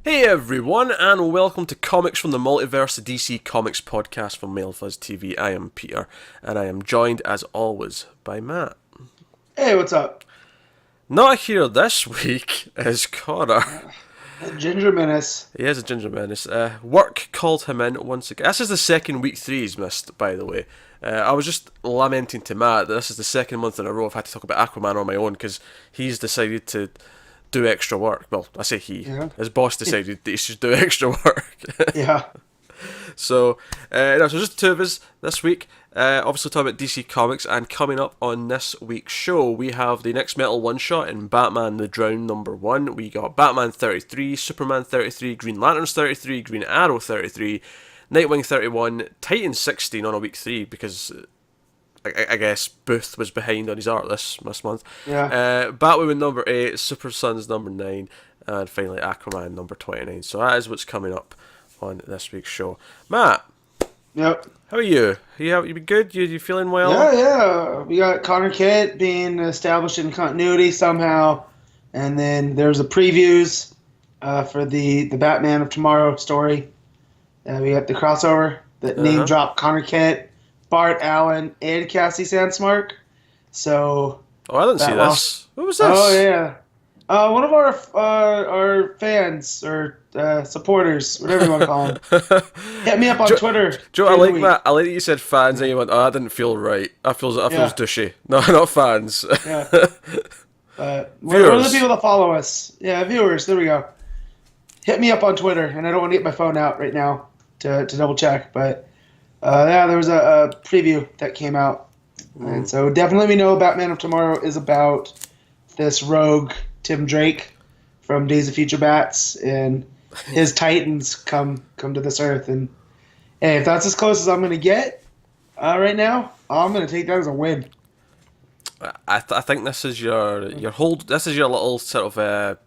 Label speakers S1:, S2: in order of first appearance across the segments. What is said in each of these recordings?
S1: Hey everyone, and welcome to Comics from the Multiverse, the DC Comics podcast from MailFuzz TV. I am Peter, and I am joined, as always, by Matt.
S2: Hey, what's up?
S1: Not here this week is Connor.
S2: Ginger Menace.
S1: He is a ginger menace. Work called him in once again. This is the second week 3 he's missed, by the way. I was just lamenting to Matt that this is the second month in a row I've had to talk about Aquaman on my own, because he's decided to do extra work. Well, I say he.
S2: Yeah.
S1: His boss decided that he should do extra work.
S2: Yeah.
S1: So just the two of us this week. Obviously talking about DC Comics, and coming up on this week's show, we have the Next Metal one-shot in Batman the Drown #1. We got Batman 33, Superman 33, Green Lanterns 33, Green Arrow 33, Nightwing 31, Titan 16 on a week 3, because I guess Booth was behind on his art this month.
S2: Yeah.
S1: Batwoman #8, Super Sons #9, and finally Aquaman #29. So that is what's coming up on this week's show. Matt,
S2: Yep.
S1: how are you? You been good? You feeling well?
S2: Yeah. We got Connor Kent being established in continuity somehow, and then there's the previews for the Batman of Tomorrow story. We got the crossover that name drop Connor Kent, Bart Allen, and Cassie Sandsmark. So.
S1: Oh, I didn't see this. What was this?
S2: Oh yeah. One of our fans or supporters, whatever you want to call them, hit me up on Twitter.
S1: Joe, I like that. I like that you said fans, and you went, "Oh, that didn't feel right. That feels douchey." No, not fans.
S2: Yeah. One of the people that follow us. Yeah, viewers. There we go. Hit me up on Twitter, and I don't want to get my phone out right now to double check, but there was a preview that came out, and so definitely we know Batman of Tomorrow is about this rogue Tim Drake from Days of Future Bats, and his Titans come to this Earth. And hey, if that's as close as I'm going to get right now, I'm going to take that as a win.
S1: I think this is your hold. This is your little sort of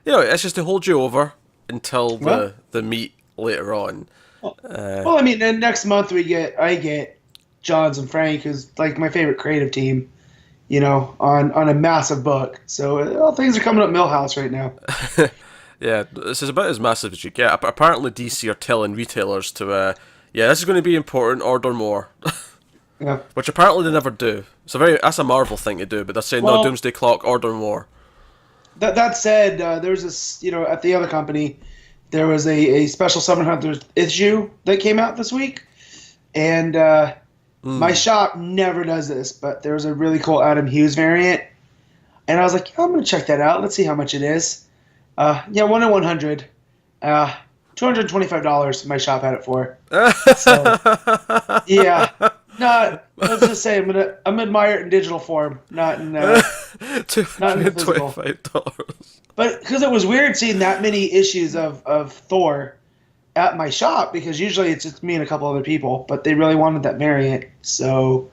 S1: it's just to hold you over until the meet later on.
S2: Well, I mean, then next month I get Johns and Frank, who's like my favorite creative team, on a massive book. So things are coming up Millhouse right now.
S1: Yeah, this is about as massive as you get. Apparently DC are telling retailers to, this is going to be important, order more.
S2: Yeah.
S1: Which apparently they never do. That's a Marvel thing to do, but they're saying, no, Doomsday Clock, order more. That
S2: said, there's this, at the other company, there was a special 700th issue that came out this week, and my shop never does this, but there's a really cool Adam Hughes variant, and I was like, I'm going to check that out. Let's see how much it is. 1 in 100. $225 my shop had it for. So, yeah. No, let's just say I'm gonna admire it in digital form, not in physical.
S1: $225.
S2: But because it was weird seeing that many issues of Thor at my shop, because usually it's just me and a couple other people, but they really wanted that variant, so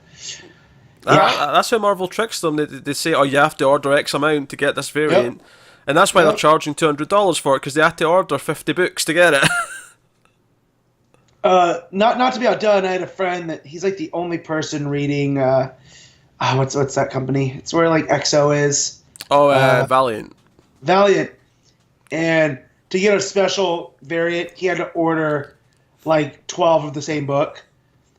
S2: yeah.
S1: That's how Marvel tricks them. They say, oh, you have to order X amount to get this variant. Yep. And that's why they're charging $200 for it, because they have to order 50 books to get it.
S2: Not to be outdone, I had a friend that he's like the only person reading what's that company? It's where like EXO is.
S1: Oh, Valiant.
S2: Valiant. And to get a special variant, he had to order like 12 of the same book.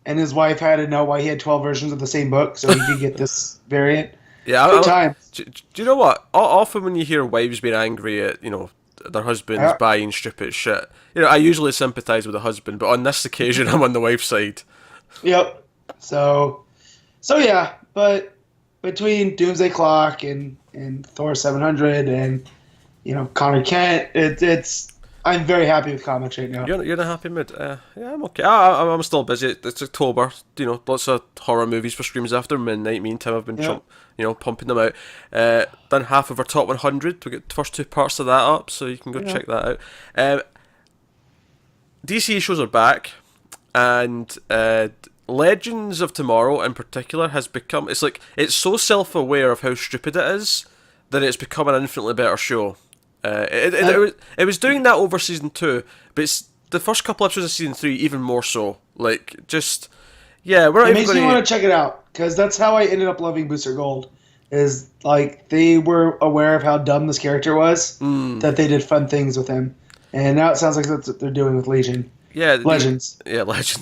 S2: And his wife had to know why he had 12 versions of the same book so he could get this variant.
S1: Yeah,
S2: good times.
S1: Do you know what? Often when you hear wives being angry at, their husbands buying stupid shit, I usually sympathise with the husband, but on this occasion I'm on the wife's side.
S2: Yep. So yeah, but between Doomsday Clock and Thor 700 and Connor Kent, it's I'm very happy with comics right now.
S1: You're in a happy mood. Yeah, I'm okay. I'm still busy. It's October. Lots of horror movies for streams after midnight. Me and Tim have been pumping them out. Done half of our top 100. We got the first 2 parts of that up, so you can go check that out. DC shows are back, and Legends of Tomorrow in particular has become. It's so self-aware of how stupid it is that it's become an infinitely better show. It was doing that over season 2, but it's the first couple episodes of season 3 even more so. It
S2: makes me want to check it out, because that's how I ended up loving Booster Gold. Is they were aware of how dumb this character was, that they did fun things with him, And now it sounds like that's what they're doing with Legends.
S1: Yeah, Legends.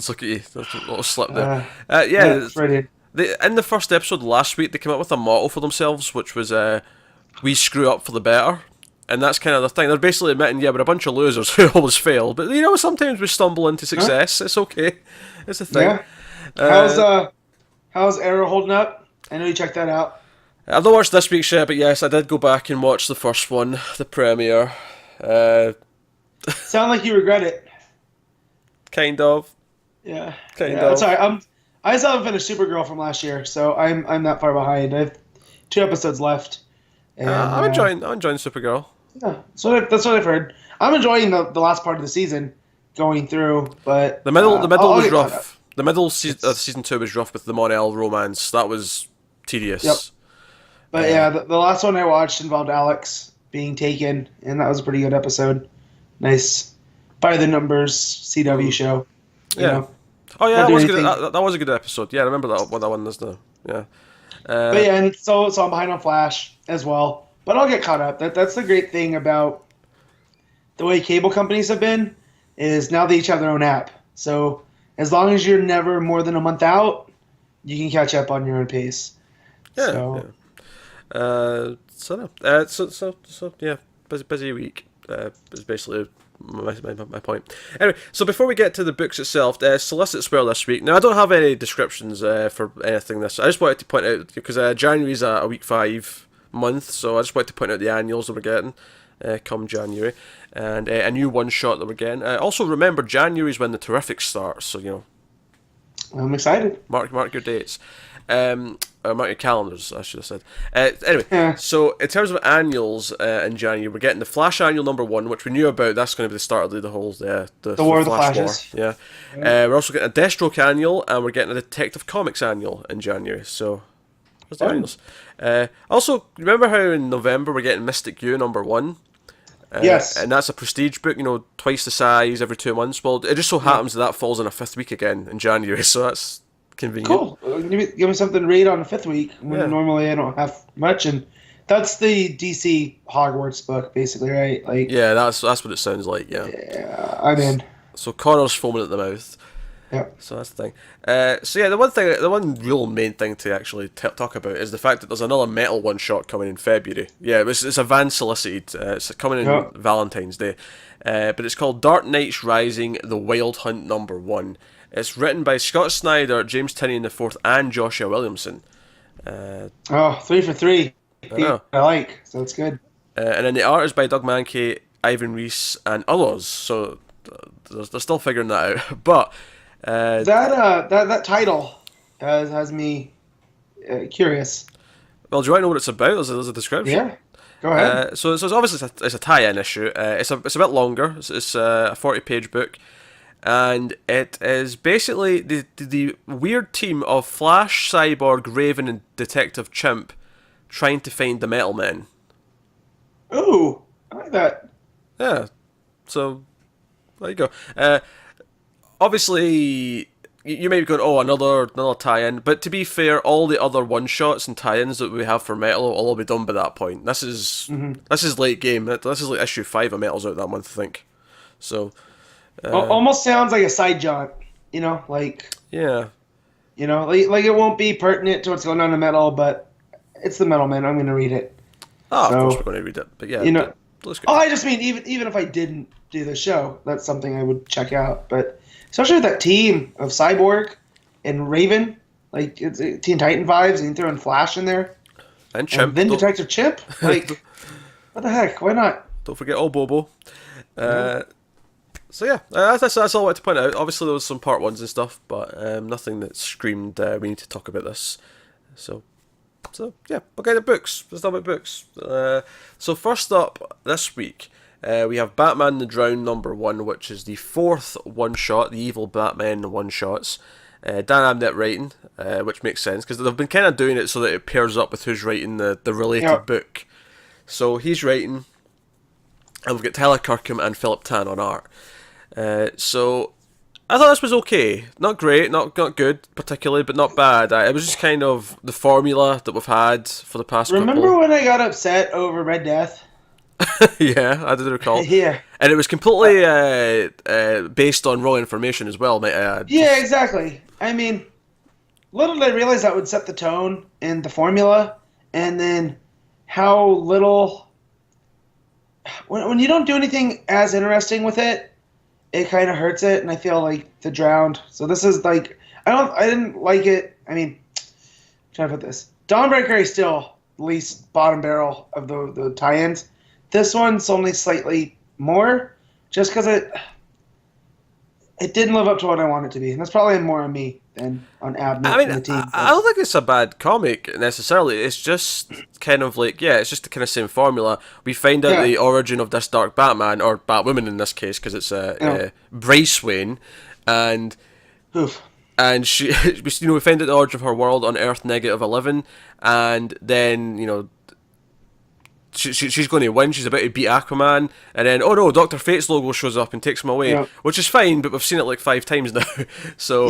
S1: Look at you. That's a little slip there.
S2: That's right.
S1: In the first episode last week, they came up with a motto for themselves, which was "We screw up for the better," and that's kind of the thing. They're basically admitting, we're a bunch of losers who always fail, but sometimes we stumble into success. It's okay. It's a thing.
S2: Yeah. How's Arrow holding up? I know you checked that out.
S1: I've not watched this week's yet, but yes, I did go back and watch the first one, the premiere.
S2: Sound like you regret it.
S1: Kind of.
S2: Yeah.
S1: Kind of.
S2: Sorry, I still haven't finished Supergirl from last year, so I'm that far behind. I have 2 episodes left. And,
S1: I'm enjoying Supergirl.
S2: Yeah, that's what I've heard. I'm enjoying the last part of the season going through, but
S1: the middle was rough. The middle season 2 was rough with the Mon-El romance. That was tedious.
S2: Yep. But the last one I watched involved Alex being taken, and that was a pretty good episode. Nice, by the numbers CW show. You know.
S1: Oh yeah, that was good. That was a good episode. Yeah, I remember that one. Yeah.
S2: But and so I'm behind on Flash as well, but I'll get caught up. That's the great thing about the way cable companies have been, is now they each have their own app. So as long as you're never more than a month out, you can catch up on your own pace.
S1: So busy week. Is basically my point. Anyway, so before we get to the books itself, Solicit Swear this week. Now, I don't have any descriptions for anything this. I just wanted to point out, because January's a week 5 month, so I just wanted to point out the annuals that we're getting come January, and a new one-shot that we're getting. Also, remember, January's when the Terrific starts, so,
S2: I'm excited.
S1: Mark your dates. Mark your calendars, I should have said. Anyway, so in terms of annuals in January, we're getting the Flash annual number 1, which we knew about. That's going to be the start of the whole the
S2: War of the
S1: Flash
S2: Flashes.
S1: War. Yeah. We're also getting a Deathstroke annual, and we're getting a Detective Comics annual in January. So there's the annuals. Also, remember how in November we're getting Mystic U number 1?
S2: Yes.
S1: And that's a prestige book, twice the size every 2 months. Well, it just so happens that falls in a 5th week again in January, so that's convenient.
S2: Cool. Give me something to read on the 5th week when normally I don't have much, and that's the DC Hogwarts book, basically, right? Like,
S1: yeah, that's what it sounds like.
S2: Yeah, I'm in.
S1: So Connor's foaming at the mouth.
S2: Yeah.
S1: So that's the thing. The one real main thing to actually talk about is the fact that there's another metal one shot coming in February. Yeah, it's a van solicited. It's coming in Valentine's Day, but it's called Dark Knights Rising: The Wild Hunt number 1. It's written by Scott Snyder, James Tynion IV, and Joshua Williamson.
S2: 3 for 3. I like, so it's good.
S1: And then the art is by Doug Mahnke, Ivan Reis, and others. So they're still figuring that out. But
S2: that title has me curious.
S1: Well, do you want to know what it's about? There's a description.
S2: Yeah, go ahead.
S1: So it's obviously it's a tie-in issue. It's a bit longer. It's a 40-page book. And it is basically the weird team of Flash, Cyborg, Raven, and Detective Chimp trying to find the Metal Men.
S2: Ooh, I like that.
S1: Yeah, so there you go. Obviously, you may be going, another tie-in, but to be fair, all the other one-shots and tie-ins that we have for Metal will all be done by that point. This is late game. This is like issue 5 of Metal's out that month, I think. So.
S2: Almost sounds like a side jaunt, like... Yeah. Like it won't be pertinent to what's going on in Metal, but it's the Metal Man. I'm going to read it.
S1: Of course we're going to read it, but yeah.
S2: I just mean, even if I didn't do the show, that's something I would check out, but especially with that team of Cyborg and Raven, like, it's Teen Titan vibes, and you throw in Flash in there.
S1: And Chimp.
S2: And then Detective Chimp? Like, what the heck? Why not?
S1: Don't forget Bobo. So yeah, that's all I wanted to point out. Obviously there was some part 1s and stuff, but nothing that screamed we need to talk about this. So yeah, okay, the books. Let's talk about books. So first up this week, we have Batman the Drown number 1, which is the 4th one-shot, the Evil Batman one-shots. Dan Abnett writing, which makes sense, because they've been kind of doing it so that it pairs up with who's writing the related book. So he's writing, and we've got Tyler Kirkham and Philip Tan on art. So I thought this was okay. Not great, not good particularly, but not bad. It was just kind of the formula that we've had for the past
S2: Remember when I got upset over Red Death?
S1: Yeah, I did recall.
S2: Yeah.
S1: And it was completely based on raw information as well, might I add.
S2: Yeah, exactly. I mean, little did I realize that would set the tone in the formula, and then how little. When you don't do anything as interesting with it, it kind of hurts it, and I feel like the Drowned. So this is like I didn't like it. I mean, I'm trying to put this. Dawnbreaker is still least bottom barrel of the tie-ins. This one's only slightly more, just because it didn't live up to what I wanted it to be, and that's probably more on me than on Abnett
S1: I mean,
S2: and the team.
S1: I don't think it's a bad comic necessarily. It's just kind of like, yeah, it's just the kind of same formula. We find out the origin of this Dark Batman, or Batwoman in this case, because it's Bryce Wayne, and
S2: Oof.
S1: and she, we find out the origin of her world on Earth -11, and then she's going to win. She's about to beat Aquaman, and then oh no, Dr. Fate's logo shows up and takes him away, which is fine. But we've seen it like 5 times now, so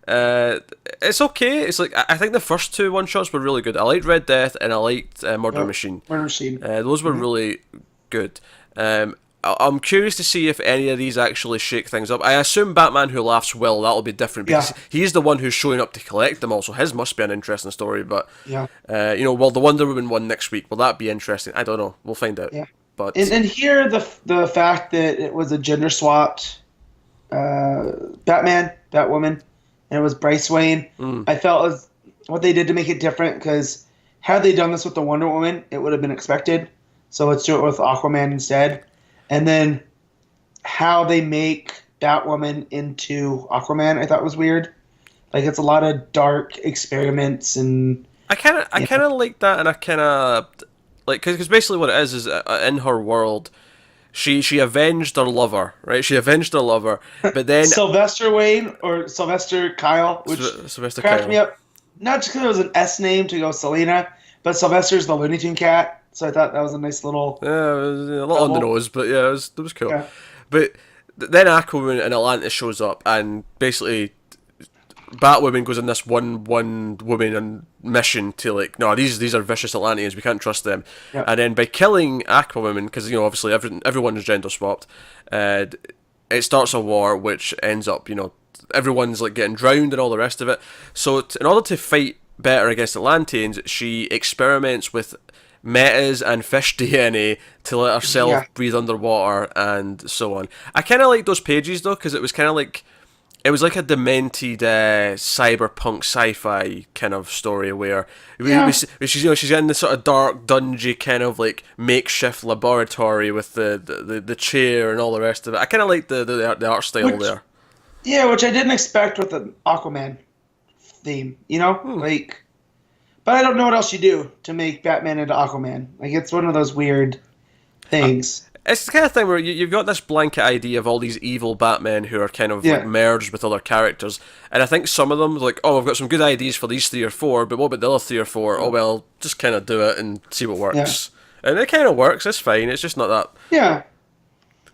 S1: it's okay. It's like I think the first 2 one-shots were really good. I liked Red Death and I liked Murder Machine.
S2: Murder Machine.
S1: Those were really good. I'm curious to see if any of these actually shake things up. I assume Batman Who Laughs will. That'll be different because he's the one who's showing up to collect them all. So his must be an interesting story. But will the Wonder Woman one next week? Will that be interesting? I don't know. We'll find out.
S2: Yeah.
S1: But
S2: and here the fact that it was a gender swapped Batman, Batwoman, and it was Bryce Wayne. I felt was what they did to make it different, because had they done this with the Wonder Woman, it would have been expected. So let's do it with Aquaman instead. And then how they make Batwoman into Aquaman, I thought was weird. Like, it's a lot of dark experiments, and
S1: I kind of like that, and I kind of like, because basically what it is in her world, she avenged her lover, right? She avenged her lover, but then
S2: Sylvester Wayne or Sylvester Kyle, which
S1: Sylvester
S2: cracked
S1: Kyle.
S2: me up. Not just because it was an S name to go Selena, but Sylvester's the Looney Tune cat. So I thought that was a nice little...
S1: Yeah, it was a lot on the nose, but yeah, it was cool.
S2: Yeah.
S1: But then Aquaman and Atlantis shows up, and basically Batwoman goes on this one woman on mission to, like, no, these are vicious Atlanteans, we can't trust them.
S2: Yeah.
S1: And then by killing Aquawoman, because obviously everyone is gender swapped, it starts a war which ends up, everyone's like getting drowned and all the rest of it. So in order to fight better against Atlanteans, she experiments with metas and fish DNA to let herself breathe underwater and so on. I kind of like those pages though, because it was kind of like, it was like a demented cyberpunk sci-fi kind of story where she's in this sort of dark, dungy kind of like makeshift laboratory with the chair and all the rest of it. I kind of like the art style there.
S2: Yeah, which I didn't expect with the Aquaman theme, like. But I don't know what else you do to make Batman into Aquaman. Like, it's one of those weird things.
S1: It's the kind of thing where you've got this blanket idea of all these evil Batmen who are kind of like merged with other characters. And I think some of them, like, oh, I've got some good ideas for these 3 or 4, but what about the other 3 or 4? Oh, well, just kind of do it and see what works. Yeah. And it kind of works, it's fine, it's just not that...
S2: Yeah.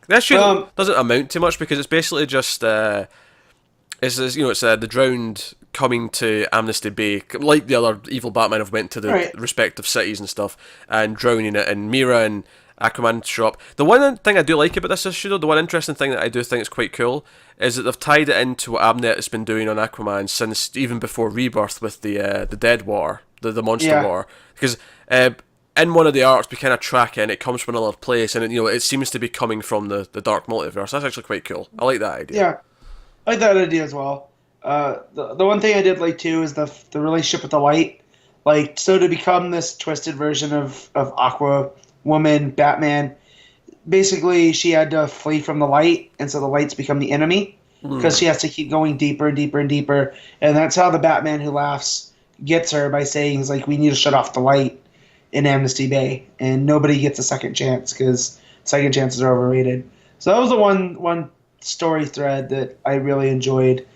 S1: That shouldn't doesn't amount to much, because it's basically just... it's the Drowned coming to Amnesty Bay, like the other evil Batman have went to the respective cities and stuff, and drowning it, and Mira and Aquaman show up. The one thing I do like about this issue, though, the one interesting thing that I do think is quite cool, is that they've tied it into what Abnett has been doing on Aquaman since even before Rebirth with the Dead War, the Monster War, because in one of the arcs we kind of track it, and it comes from another place, and it seems to be coming from the Dark Multiverse. That's actually quite cool. I like that idea.
S2: Yeah, I like that idea as well. The one thing I did like too is the relationship with the light. Like, so to become this twisted version of Aquawoman, Batman, basically she had to flee from the light, and so the light's become the enemy because she has to keep going deeper and deeper and deeper, and that's how the Batman Who Laughs gets her, by saying, he's like, we need to shut off the light in Amnesty Bay, and nobody gets a second chance because second chances are overrated. So that was the one story thread that I really enjoyed.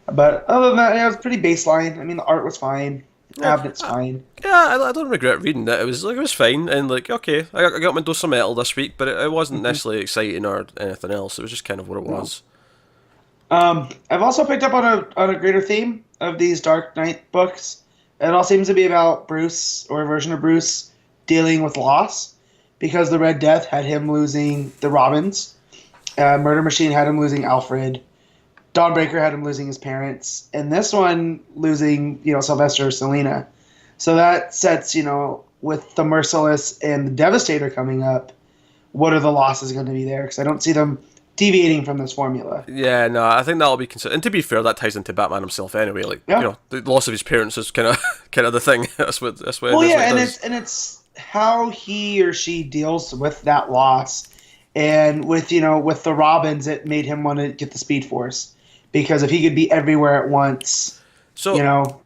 S2: But other than that, it was pretty baseline. I mean, the art was fine. Abnett's fine.
S1: Yeah, I don't regret reading it. It was fine, and like, okay, I got my dose of metal this week, but it wasn't necessarily exciting or anything else. It was just kind of what it was.
S2: I've also picked up on a greater theme of these Dark Knight books. It all seems to be about Bruce, or a version of Bruce, dealing with loss. because the Red Death had him losing the Robins. Murder Machine had him losing Alfred. Dawnbreaker had him losing his parents. And this one losing, Sylvester or Selena. So that sets, with the Merciless and the Devastator coming up, what are the losses going to be there? Because I don't see them deviating from this formula.
S1: Yeah, no, I think that'll be considered. And to be fair, that ties into Batman himself anyway. Like, the loss of his parents is kind of the thing. That's what.
S2: Well, yeah, and it's how he or she deals with that loss, and with the Robins, it made him want to get the Speed Force, because if he could be everywhere at once,
S1: do you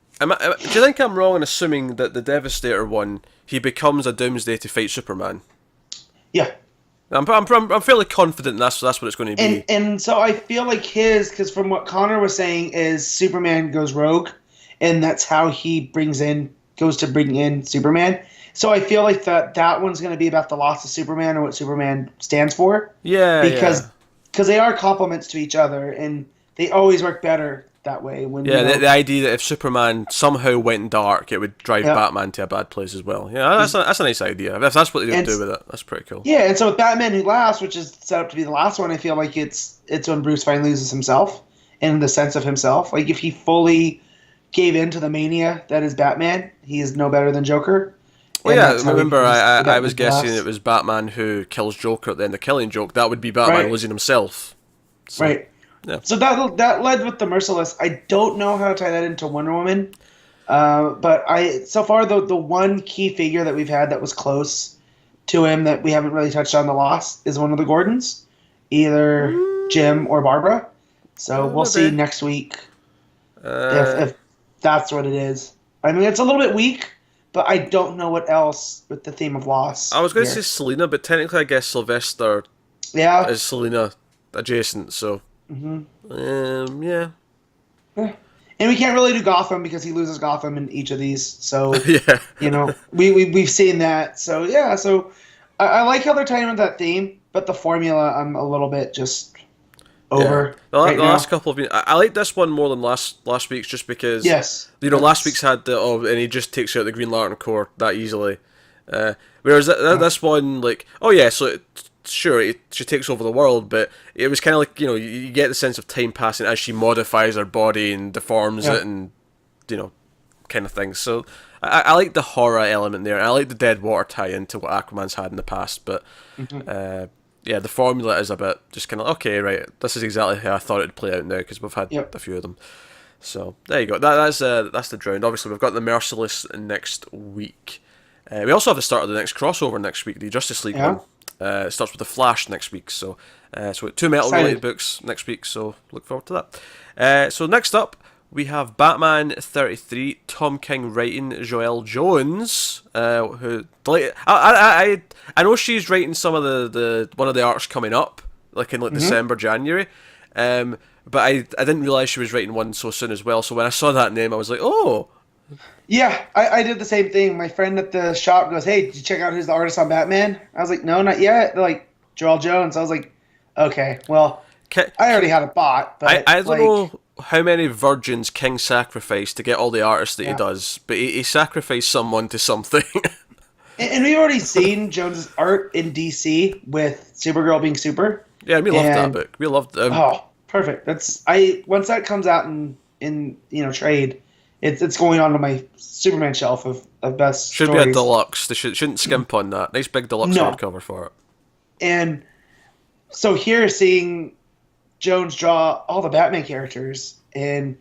S1: think I'm wrong in assuming that the Devastator one, he becomes a Doomsday to fight Superman?
S2: Yeah.
S1: I'm fairly confident that's what it's going to be.
S2: And so I feel like because from what Connor was saying is Superman goes rogue, and that's how he goes to bring in Superman. So I feel like that one's going to be about the loss of Superman and what Superman stands for.
S1: Yeah,
S2: because they are complements to each other, and they always work better that way.
S1: The idea that if Superman somehow went dark, it would drive Batman to a bad place as well. Yeah, that's a nice idea. If that's what they do with it, that's pretty cool.
S2: Yeah, and so with Batman Who Laughs, which is set up to be the last one, I feel like it's when Bruce finally loses himself, and the sense of himself. Like, if he fully gave in to the mania that is Batman, he is no better than Joker.
S1: Well, yeah, remember I was guessing it was Batman who kills Joker at the end of Killing Joke. That would be Batman losing himself. So.
S2: Right. Yeah. So that led with the Merciless. I don't know how to tie that into Wonder Woman, but so far the one key figure that we've had that was close to him that we haven't really touched on the loss is one of the Gordons, either Jim or Barbara. So we'll see next week if that's what it is. I mean, it's a little bit weak, but I don't know what else with the theme of loss.
S1: I was going to say Selena, but technically I guess Sylvester is Selena adjacent, so... Mm-hmm. Yeah.
S2: And we can't really do Gotham because he loses Gotham in each of these. So we've seen that. So yeah. So I like how they're tying into that theme, but the formula I'm a little bit just over.
S1: Yeah. The last couple of I like this one more than last week's, just because last week's had and he just takes out the Green Lantern Corps that easily. Whereas this one, she takes over the world, but it was kind of like, you get the sense of time passing as she modifies her body and deforms it and, kind of things. So I like the horror element there. I like the Dead Water tie-in to what Aquaman's had in the past, but the formula is a bit just kind of, okay, right, this is exactly how I thought it would play out now, because we've had a few of them. So there you go. That's the Drowned. Obviously, we've got the Merciless next week. We also have the start of the next crossover next week, the Justice League one. It starts with the Flash next week, so 2 metal-related books next week, so look forward to that. So next up, we have Batman 33, Tom King writing, Joelle Jones, who I know she's writing some of the one of the arcs coming up, like in December, January, but I didn't realise she was writing one so soon as well. So when I saw that name, I was like, oh.
S2: Yeah, I did the same thing. My friend at the shop goes, "Hey, did you check out who's the artist on Batman?" I was like, "No, not yet." They're like, "Joelle Jones." I was like, "Okay, well, I already had it bought." But
S1: I don't know how many virgins King sacrificed to get all the artists that he does, but he sacrificed someone to something.
S2: and we've already seen Jones's art in DC with Supergirl being Super.
S1: Yeah, we loved that book. We loved.
S2: Oh, perfect. Once that comes out in trade. It's going on to my Superman shelf of best
S1: Should
S2: stories.
S1: Be a deluxe. They shouldn't skimp on that. Nice big deluxe hardcover for it.
S2: And so here, seeing Jones draw all the Batman characters, and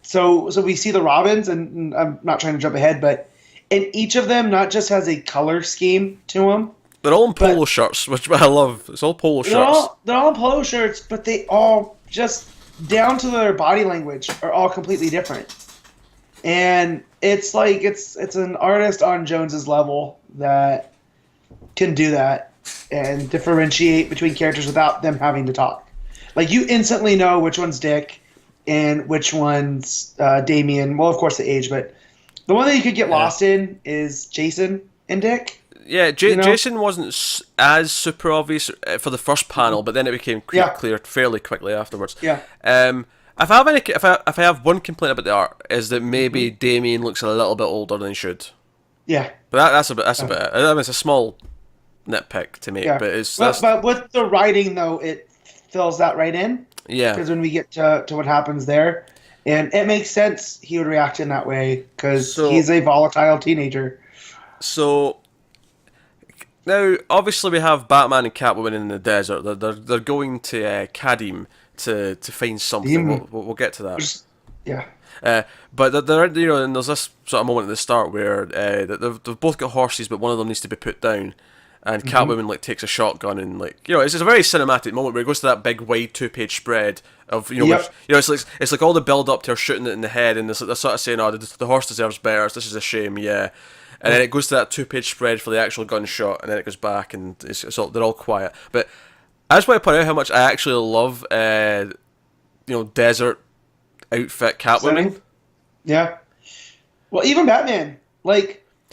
S2: so we see the Robins, and I'm not trying to jump ahead, but and each of them not just has a color scheme to them.
S1: They're all in polo shirts, which I love. It's all polo shirts.
S2: They're all in polo shirts, but they all just, down to their body language, are all completely different. And it's like it's an artist on Jones's level that can do that and differentiate between characters without them having to talk. Like, you instantly know which one's Dick and which one's Damian. Well, of course, the age, but the one that you could get lost in is Jason and Dick.
S1: Yeah, Jason wasn't as super obvious for the first panel, but then it became clear fairly quickly afterwards.
S2: Yeah.
S1: If I have one complaint about the art, is that maybe Damien looks a little bit older than he should.
S2: Yeah.
S1: But that's about it. I mean, it's a small nitpick to make,
S2: Yeah.
S1: but it's
S2: but with the writing though, it fills that right in.
S1: Yeah.
S2: Because when we get to what happens there, and it makes sense he would react in that way because he's a volatile teenager.
S1: So now, obviously, we have Batman and Catwoman in the desert. They're going to Kadim to find something. We'll get to that.
S2: Yeah.
S1: But they're and there's this sort of moment at the start where they've both got horses, but one of them needs to be put down. And Catwoman takes a shotgun and it's a very cinematic moment where it goes to that big wide 2-page spread of it's like all the build up to her shooting it in the head, and they're sort of saying, "Oh, the horse deserves better. This is a shame." Yeah. And then it goes to that 2-page spread for the actual gunshot, and then it goes back, and they're all quiet. But I just want to point out how much I actually love, desert outfit Catwoman.
S2: Yeah. Well, even Batman,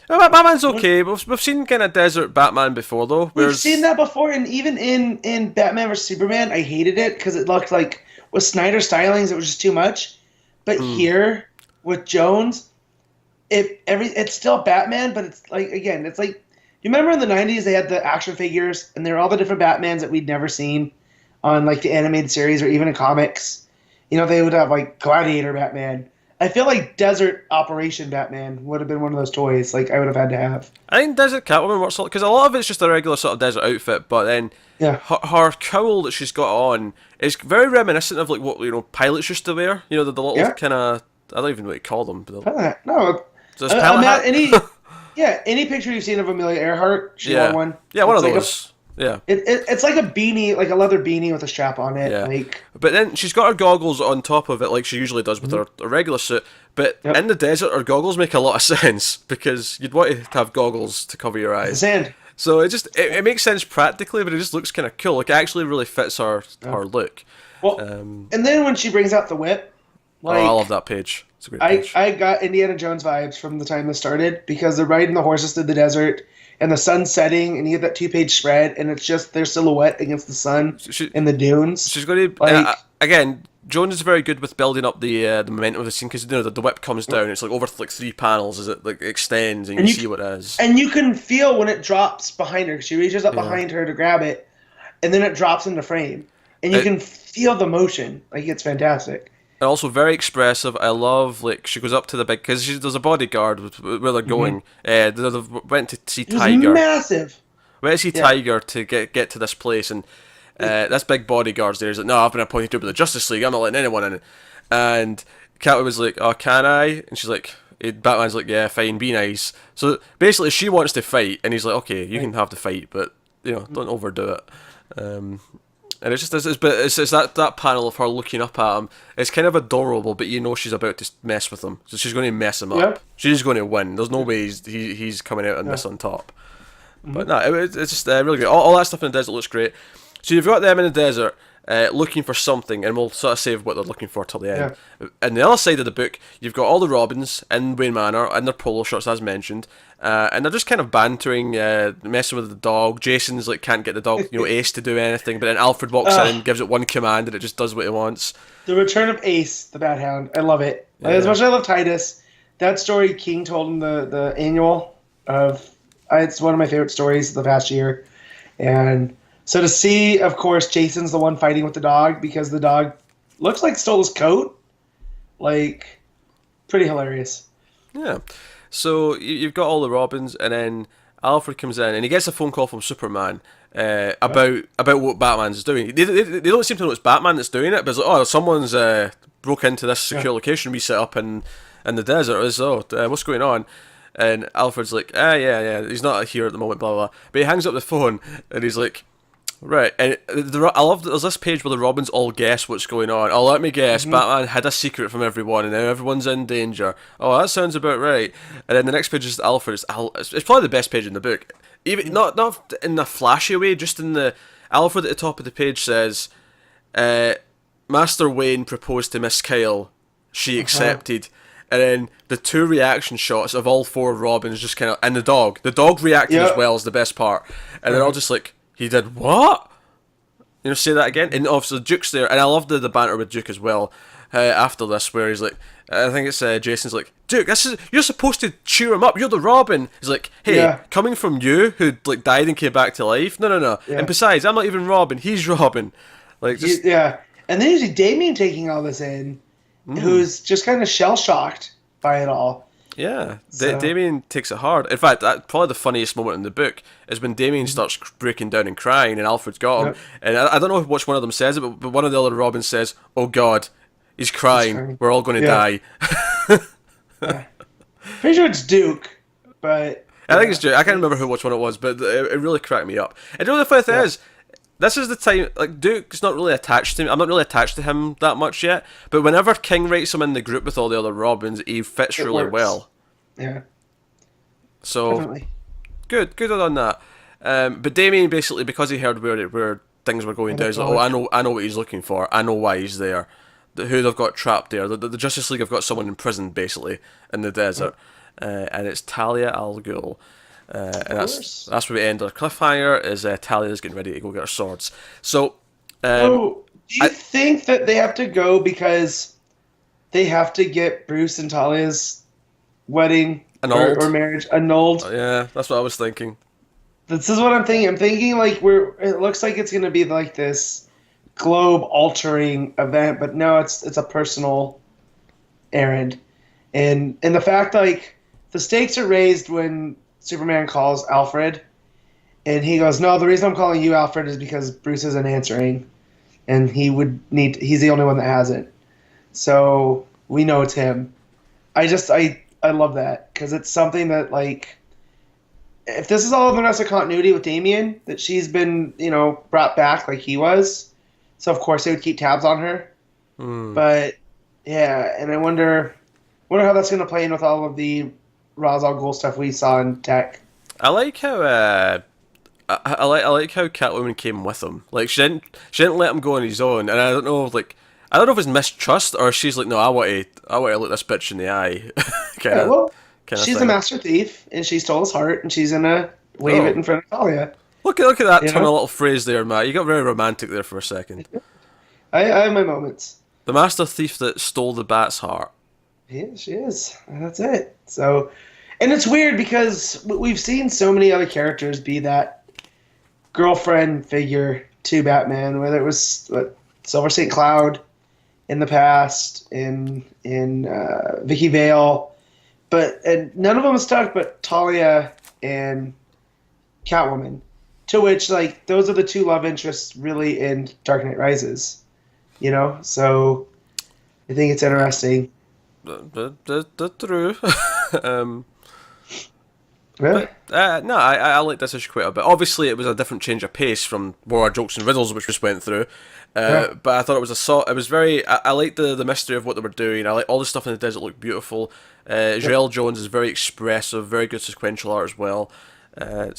S1: Batman's okay. We've seen kind of desert Batman before, though.
S2: We've seen that before, and even in Batman vs Superman, I hated it because it looked like with Snyder stylings, it was just too much. But here with Jones, it's still Batman, but it's it's like you remember in the 90s they had the action figures and there were all the different Batmans that we'd never seen on the animated series or even in comics. They would have Gladiator Batman. I feel like Desert Operation Batman would have been one of those toys I would have had to have.
S1: I think Desert Catwoman works because a lot of it's just a regular sort of desert outfit, but then her cowl that she's got on is very reminiscent of what pilots used to wear. The little kind of, I don't even know what you call them.
S2: No. Any picture you've seen of Amelia Earhart, she wore one.
S1: Yeah, one of those.
S2: It's like a beanie, like a leather beanie with a strap on it.
S1: Yeah. But then she's got her goggles on top of it, like she usually does with her regular suit. But in the desert, her goggles make a lot of sense because you'd want to have goggles to cover your eyes.
S2: The sand.
S1: So it makes sense practically, but it just looks kind of cool. It actually really fits her look.
S2: Well, and then when she brings out the whip,
S1: I love that page. It's a great page.
S2: I got Indiana Jones vibes from the time this started because they're riding the horses through the desert and the sun's setting and you get that 2-page spread and it's just their silhouette against the sun in the dunes.
S1: She's going to again. Jones is very good with building up the momentum of the scene because the whip comes down. It's over 3 panels as it extends and you see what it is.
S2: And you can feel when it drops behind her. She reaches up behind her to grab it, and then it drops into frame, and you can feel the motion. It's fantastic.
S1: And also very expressive. I love she goes up to the big because there's a bodyguard where they're going. They went to see Tiger.
S2: Massive.
S1: Went to see Tiger to get to this place, and this big bodyguard's there. He's like, "No, I've been appointed to the Justice League. I'm not letting anyone in." And Catwoman was like, "Oh, can I?" And she's like, Batman's like, "Yeah, fine, be nice." So basically, she wants to fight, and he's like, "Okay, you can have the fight, but don't overdo it." And it's just it's that panel of her looking up at him. It's kind of adorable, but she's about to mess with him. So she's going to mess him up. She's going to win. There's no way he's coming out on this on top. But no, it's just really great. All that stuff in the desert looks great. So you've got them in the desert looking for something, and we'll sort of save what they're looking for till the end. And the other side of the book, you've got all the Robins in Wayne Manor in their polo shirts, as mentioned, and they're just kind of bantering, messing with the dog. Jason's can't get the dog, Ace to do anything, but then Alfred walks in, gives it one command, and it just does what it wants.
S2: The return of Ace, the Bat Hound. I love it. As much as I love Titus, that story King told him the annual of. It's one of my favorite stories of the past year, and. So to see, of course, Jason's the one fighting with the dog because the dog looks like stole his coat. Pretty hilarious. Yeah.
S1: So you've got all the Robins, and then Alfred comes in, and he gets a phone call from Superman about what Batman's doing. They don't seem to know it's Batman that's doing it, but it's someone's broke into this secure location we set up in the desert. What's going on? And Alfred's like, yeah, he's not here at the moment, blah, blah, blah. But he hangs up the phone, and he's like... Right, and I love there's this page where the Robins all guess what's going on. Oh, let me guess, Batman had a secret from everyone, and now everyone's in danger. Oh, that sounds about right. And then the next page is Alfred. It's probably the best page in the book. Even not in a flashy way, just in the Alfred at the top of the page says, "Master Wayne proposed to Miss Kyle. She accepted." And then the 2 reaction shots of all 4 Robins just kind of, and the dog reacting as well is the best part. And they're all just like. He did what? say that again. And obviously Duke's there, and I love the banter with Duke as well. After this, where he's like, I think it's Jason's like, Duke, you're supposed to cheer him up. You're the Robin. He's like, hey, coming from you, who like died and came back to life. No. Yeah. And besides, I'm not even Robin. He's Robin. Like, just...
S2: yeah. And then you see Damian taking all this in, who's just kind of shell shocked by it all.
S1: Yeah, so. Damian takes it hard. In fact, probably the funniest moment in the book is when Damian starts breaking down and crying, and Alfred's got him. And I don't know which one of them says it, but one of the other Robins says, "Oh God, he's crying. We're all going to die."
S2: Pretty sure it's Duke, but
S1: I think it's Duke. I can't remember which one it was, but it really cracked me up. And you know the funny thing is, this is the time, like, Duke's not really attached to me. I'm not really attached to him that much yet. But whenever King writes him in the group with all the other Robins, he fits really well.
S2: Yeah.
S1: So,
S2: definitely.
S1: Good on that. But Damien, basically, because he heard where things were going down, he's like, oh, I know what he's looking for. I know why he's there. Who they've got trapped there. The Justice League have got someone in prison, basically, in the desert. And it's Talia al Ghul. And that's where we end our cliffhanger. Is Talia's getting ready to go get her swords. So,
S2: do you think that they have to go because they have to get Bruce and Talia's wedding or marriage annulled?
S1: Yeah, that's what I was thinking.
S2: This is what I'm thinking. I'm thinking like it looks like it's going to be like this globe-altering event, but no, it's a personal errand, and the fact like the stakes are raised when Superman calls Alfred, and he goes, "No, the reason I'm calling you Alfred is because Bruce isn't answering, and he's the only one that hasn't. So we know it's him." I love that because it's something that like, if this is all in the rest of continuity with Damian, that she's been brought back like he was, so of course they would keep tabs on her. But yeah, and I wonder how that's going to play in with all of the Ra's al Ghul stuff we saw in Tech.
S1: I like how I like how Catwoman came with him. Like she didn't let him go on his own, and I don't know if it's mistrust or she's like, no, I want to look this bitch in the eye.
S2: She's a master thief, and she stole his heart, and she's gonna wave it in front of Talia.
S1: Look at that turn a little phrase there, Matt. You got very romantic there for a second.
S2: I have my moments.
S1: The master thief that stole the Bat's heart.
S2: Yeah, she is. That's it. So, and it's weird because we've seen so many other characters be that girlfriend figure to Batman, whether it was Silver St. Cloud in the past, in Vicky Vale, and none of them stuck, but Talia and Catwoman, to which like those are the two love interests really in Dark Knight Rises, So I think it's interesting.
S1: That's true.
S2: Really?
S1: No, I like this issue quite a bit. Obviously, it was a different change of pace from War Jokes and Riddles, which we just went through. But I thought it was it was very. I liked the mystery of what they were doing. I like all the stuff in the desert looked beautiful. Joelle Jones is very expressive, very good sequential art as well.
S2: By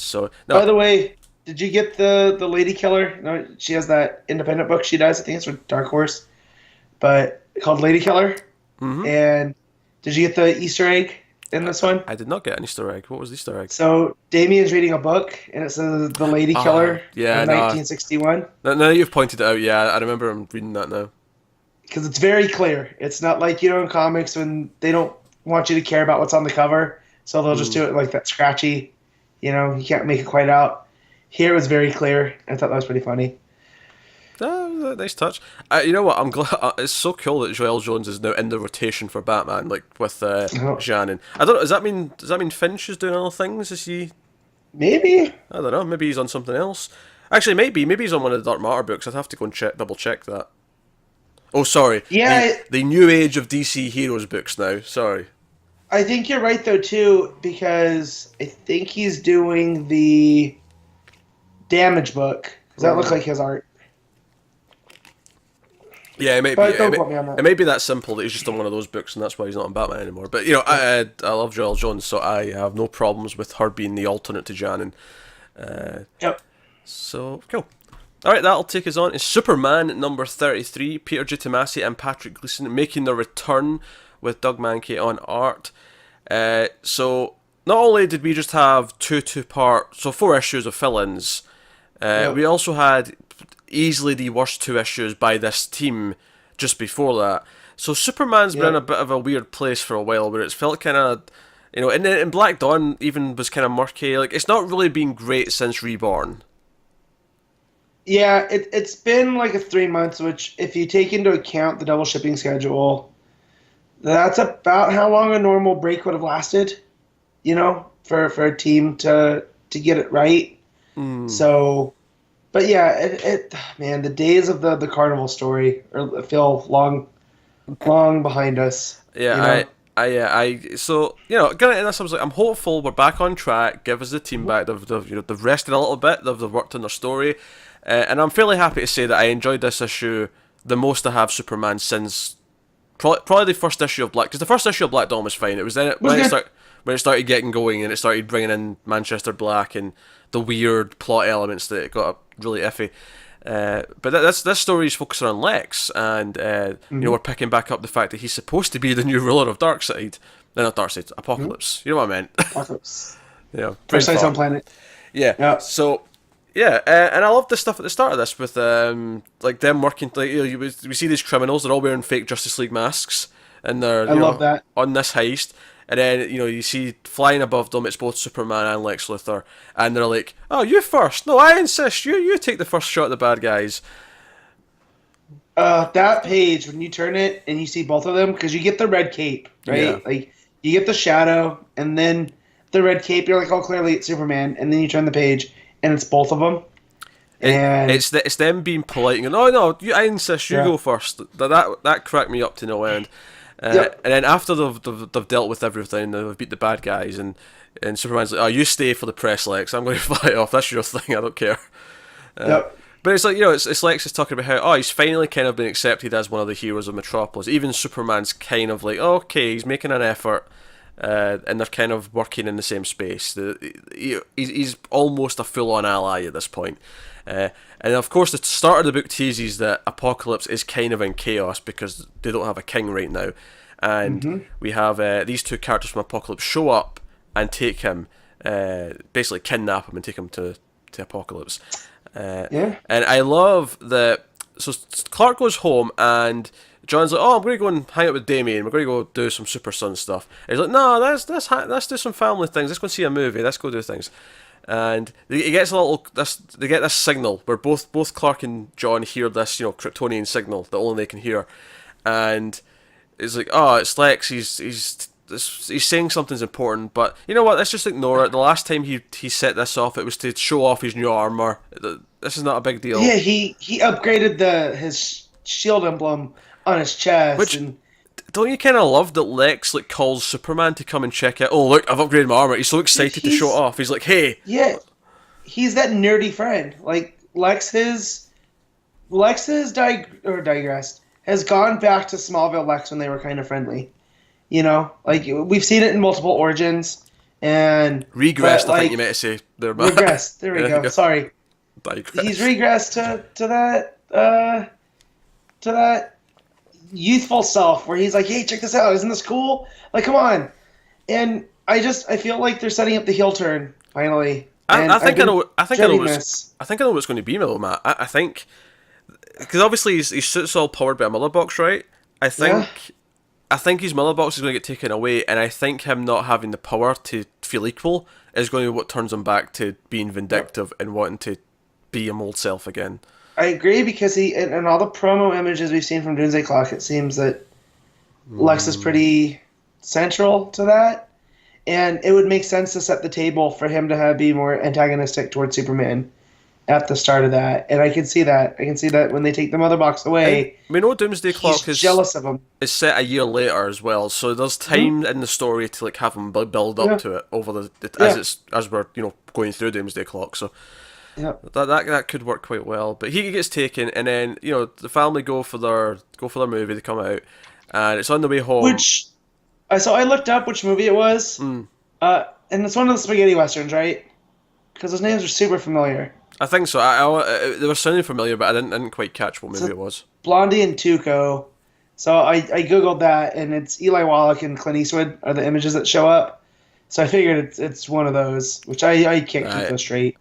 S2: the way, did you get the Lady Killer? No, she has that independent book she does. I think it's with Dark Horse, but called Lady Killer. Mm-hmm. And did you get the Easter egg in this one?
S1: I did not get an Easter egg. What was the Easter egg?
S2: So Damian's reading a book, and it says The Lady Killer in 1961.
S1: Now you've pointed it out, yeah, I remember him reading that now.
S2: Because it's very clear. It's not like, in comics when they don't want you to care about what's on the cover, so they'll just do it like that scratchy, you can't make it quite out. Here it was very clear. I thought that was pretty funny.
S1: Nice touch. You know what? I'm glad. It's so cool that Joelle Jones is now in the rotation for Batman, like with Shannon. I don't know. Does that mean Finch is doing other things? Is he?
S2: Maybe.
S1: I don't know. Maybe he's on something else. Actually, maybe he's on one of the Dark Matter books. I'd have to go and double check that. Oh, sorry.
S2: Yeah.
S1: The New Age of DC Heroes books now. Sorry.
S2: I think you're right though too, because I think he's doing the Damage book. Does that look like his art?
S1: Yeah, it may be. It may be that simple that he's just on one of those books, and that's why he's not on Batman anymore. But I love Joelle Jones, so I have no problems with her being the alternate to Janin.
S2: Yep.
S1: So cool. All right, that'll take us on. It's Superman number 33. Peter Tomasi and Patrick Gleason making their return with Doug Mahnke on art. So not only did we just have 4 issues of fill-ins, we also had easily the worst 2 issues by this team just before that. So Superman's been in a bit of a weird place for a while, where it's felt kind of, and Black Dawn even was kind of murky. Like, it's not really been great since Reborn.
S2: Yeah, it's been like a 3 months, which if you take into account the double shipping schedule, that's about how long a normal break would have lasted, for a team to get it right. So, but yeah, man, the days of the Carnival story feel long behind us.
S1: Yeah, so getting into this, I was like, I'm hopeful we're back on track. Give us the team back. They've rested a little bit. They've worked on their story, and I'm fairly happy to say that I enjoyed this issue the most I have Superman since probably the first issue of Black. Because the first issue of Black Dawn was fine. It was then when it started getting going and it started bringing in Manchester Black and the weird plot elements that it got really iffy. But this story is focusing on Lex, and we're picking back up the fact that he's supposed to be the new ruler of Darkseid. No, not Darkseid, Apocalypse. You know what I meant?
S2: Apocalypse.
S1: First
S2: Precise on planet.
S1: Yeah. So, and I love the stuff at the start of this with like them working. Like, we see these criminals; they're all wearing fake Justice League masks, and they're
S2: love that
S1: on this heist. And then, you see flying above them, it's both Superman and Lex Luthor. And they're like, oh, you first. No, I insist. You take the first shot at the bad guys.
S2: That page, when you turn it and you see both of them, because you get the red cape, right?
S1: Yeah.
S2: Like, you get the shadow, and then the red cape, you're like, oh, clearly it's Superman. And then you turn the page, and it's both of them. And
S1: it's them being polite and going, oh, no, I insist. You go first. That cracked me up to no end. And then after they've dealt with everything, they've beat the bad guys, and Superman's like, oh, you stay for the press, Lex. I'm going to fly off. That's your thing. I don't care. But it's like, it's Lex is talking about how, he's finally kind of been accepted as one of the heroes of Metropolis. Even Superman's kind of like, okay, he's making an effort, and they're kind of working in the same space. He's almost a full-on ally at this point. And of course, the start of the book teases that Apocalypse is kind of in chaos because they don't have a king right now. And we have these 2 characters from Apocalypse show up and take him, basically kidnap him and take him to Apocalypse. And I love that. So Clark goes home and John's like, oh, I'm going to go and hang out with Damien. We're going to go do some Super Son stuff. And he's like, no, let's do some family things. Let's go and see a movie. Let's go do things. And he gets they get this signal where both Clark and John hear this, Kryptonian signal that only they can hear. And it's like, oh, it's Lex. He's saying something's important, but you know what? Let's just ignore it. The last time he set this off, it was to show off his new armor. This is not a big deal.
S2: Yeah, he upgraded his shield emblem on his chest.
S1: Which, don't you kind of love that Lex calls Superman to come and check it? Oh, look, I've upgraded my armor. He's so excited to show it off. He's like, hey.
S2: Yeah, he's that nerdy friend. Like Lex's digressed has gone back to Smallville Lex when they were kind of friendly. Like we've seen it in multiple origins and
S1: regressed. I think you meant to say there.
S2: Regressed. There we go. Sorry.
S1: Digress.
S2: He's regressed to that youthful self where he's like, hey, check this out. Isn't this cool? Like, come on. And I feel like they're setting up the heel turn finally.
S1: I think I know what it's going to be, Matt. I think because obviously his suit's all powered by a mother box, right? I think his mother box is going to get taken away, and I think him not having the power to feel equal is going to be what turns him back to being vindictive and wanting to be him old self again.
S2: I agree because in all the promo images we've seen from Doomsday Clock, it seems that Lex is pretty central to that, and it would make sense to set the table for him to be more antagonistic towards Superman at the start of that, and I can see that. I can see that when they take the mother box away.
S1: We know Doomsday Clock is
S2: jealous of him.
S1: Is set a year later as well, so there's time in the story to have him build up to it over as we're going through Doomsday Clock. So that could work quite well. But he gets taken, and then the family go for their movie. They come out, and it's on the way home.
S2: So I looked up which movie it was, and it's one of the spaghetti westerns, right? Because those names are super familiar.
S1: I think so. They were sounding familiar, but I didn't quite catch what movie it was.
S2: Blondie and Tuco. So I googled that, and it's Eli Wallach and Clint Eastwood are the images that show up. So I figured it's one of those, which I can't keep those straight.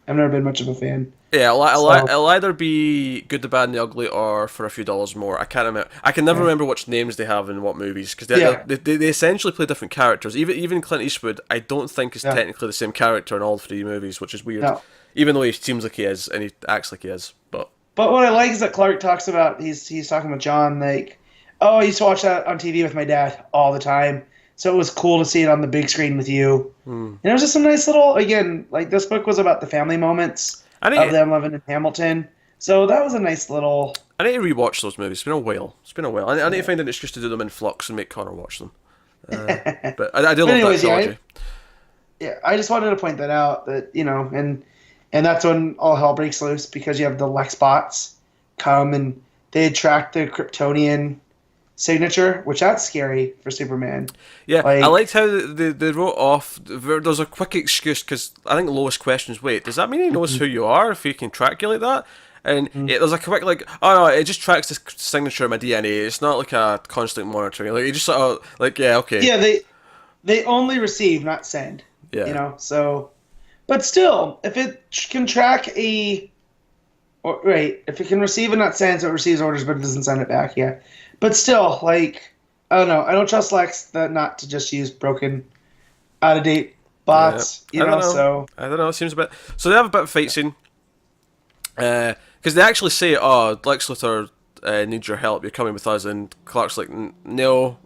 S2: I've never been much of a fan.
S1: Yeah,
S2: So,
S1: it'll either be Good, the Bad, and the Ugly, or for a few dollars more. I can't remember. I can never remember which names they have in what movies, because they essentially play different characters. Even Clint Eastwood, I don't think is technically the same character in all three movies, which is weird.
S2: No.
S1: Even though he seems like he is, and he acts like he is. But
S2: what I like is that Clark talks about, he's talking with John, like, oh, I used to watch that on TV with my dad all the time. So it was cool to see it on the big screen with you. And it was just a nice little, again, like this book was about the family moments of them living in Hamilton. So that was a nice little...
S1: I need to rewatch those movies. It's been a while. I need to find an excuse to do them in flux and make Connor watch them. But I do love that trilogy.
S2: I just wanted to point that out, that, and that's when all hell breaks loose, because you have the Lex bots come and they track the Kryptonian signature, which that's scary for Superman.
S1: Yeah, I liked how they wrote off. There's a quick excuse, because I think Lois questions, wait, does that mean he knows who you are if he can track you like that? And there's a quick, like, oh no, it just tracks the signature of my DNA. It's not like a constant monitoring. Like, you just sort of, like, yeah, okay.
S2: Yeah, they only receive, not send.
S1: Yeah.
S2: So, but still, if it can track if it can receive and not send, so it receives orders but it doesn't send it back, yeah. But still, like, I don't know. I don't trust Lex not to just use broken, out-of-date bots,
S1: I don't know.
S2: So
S1: I don't know, it seems a bit... So they have a bit of fight scene. Because they actually say, oh, Lex Luthor needs your help, you're coming with us, and Clark's like, no.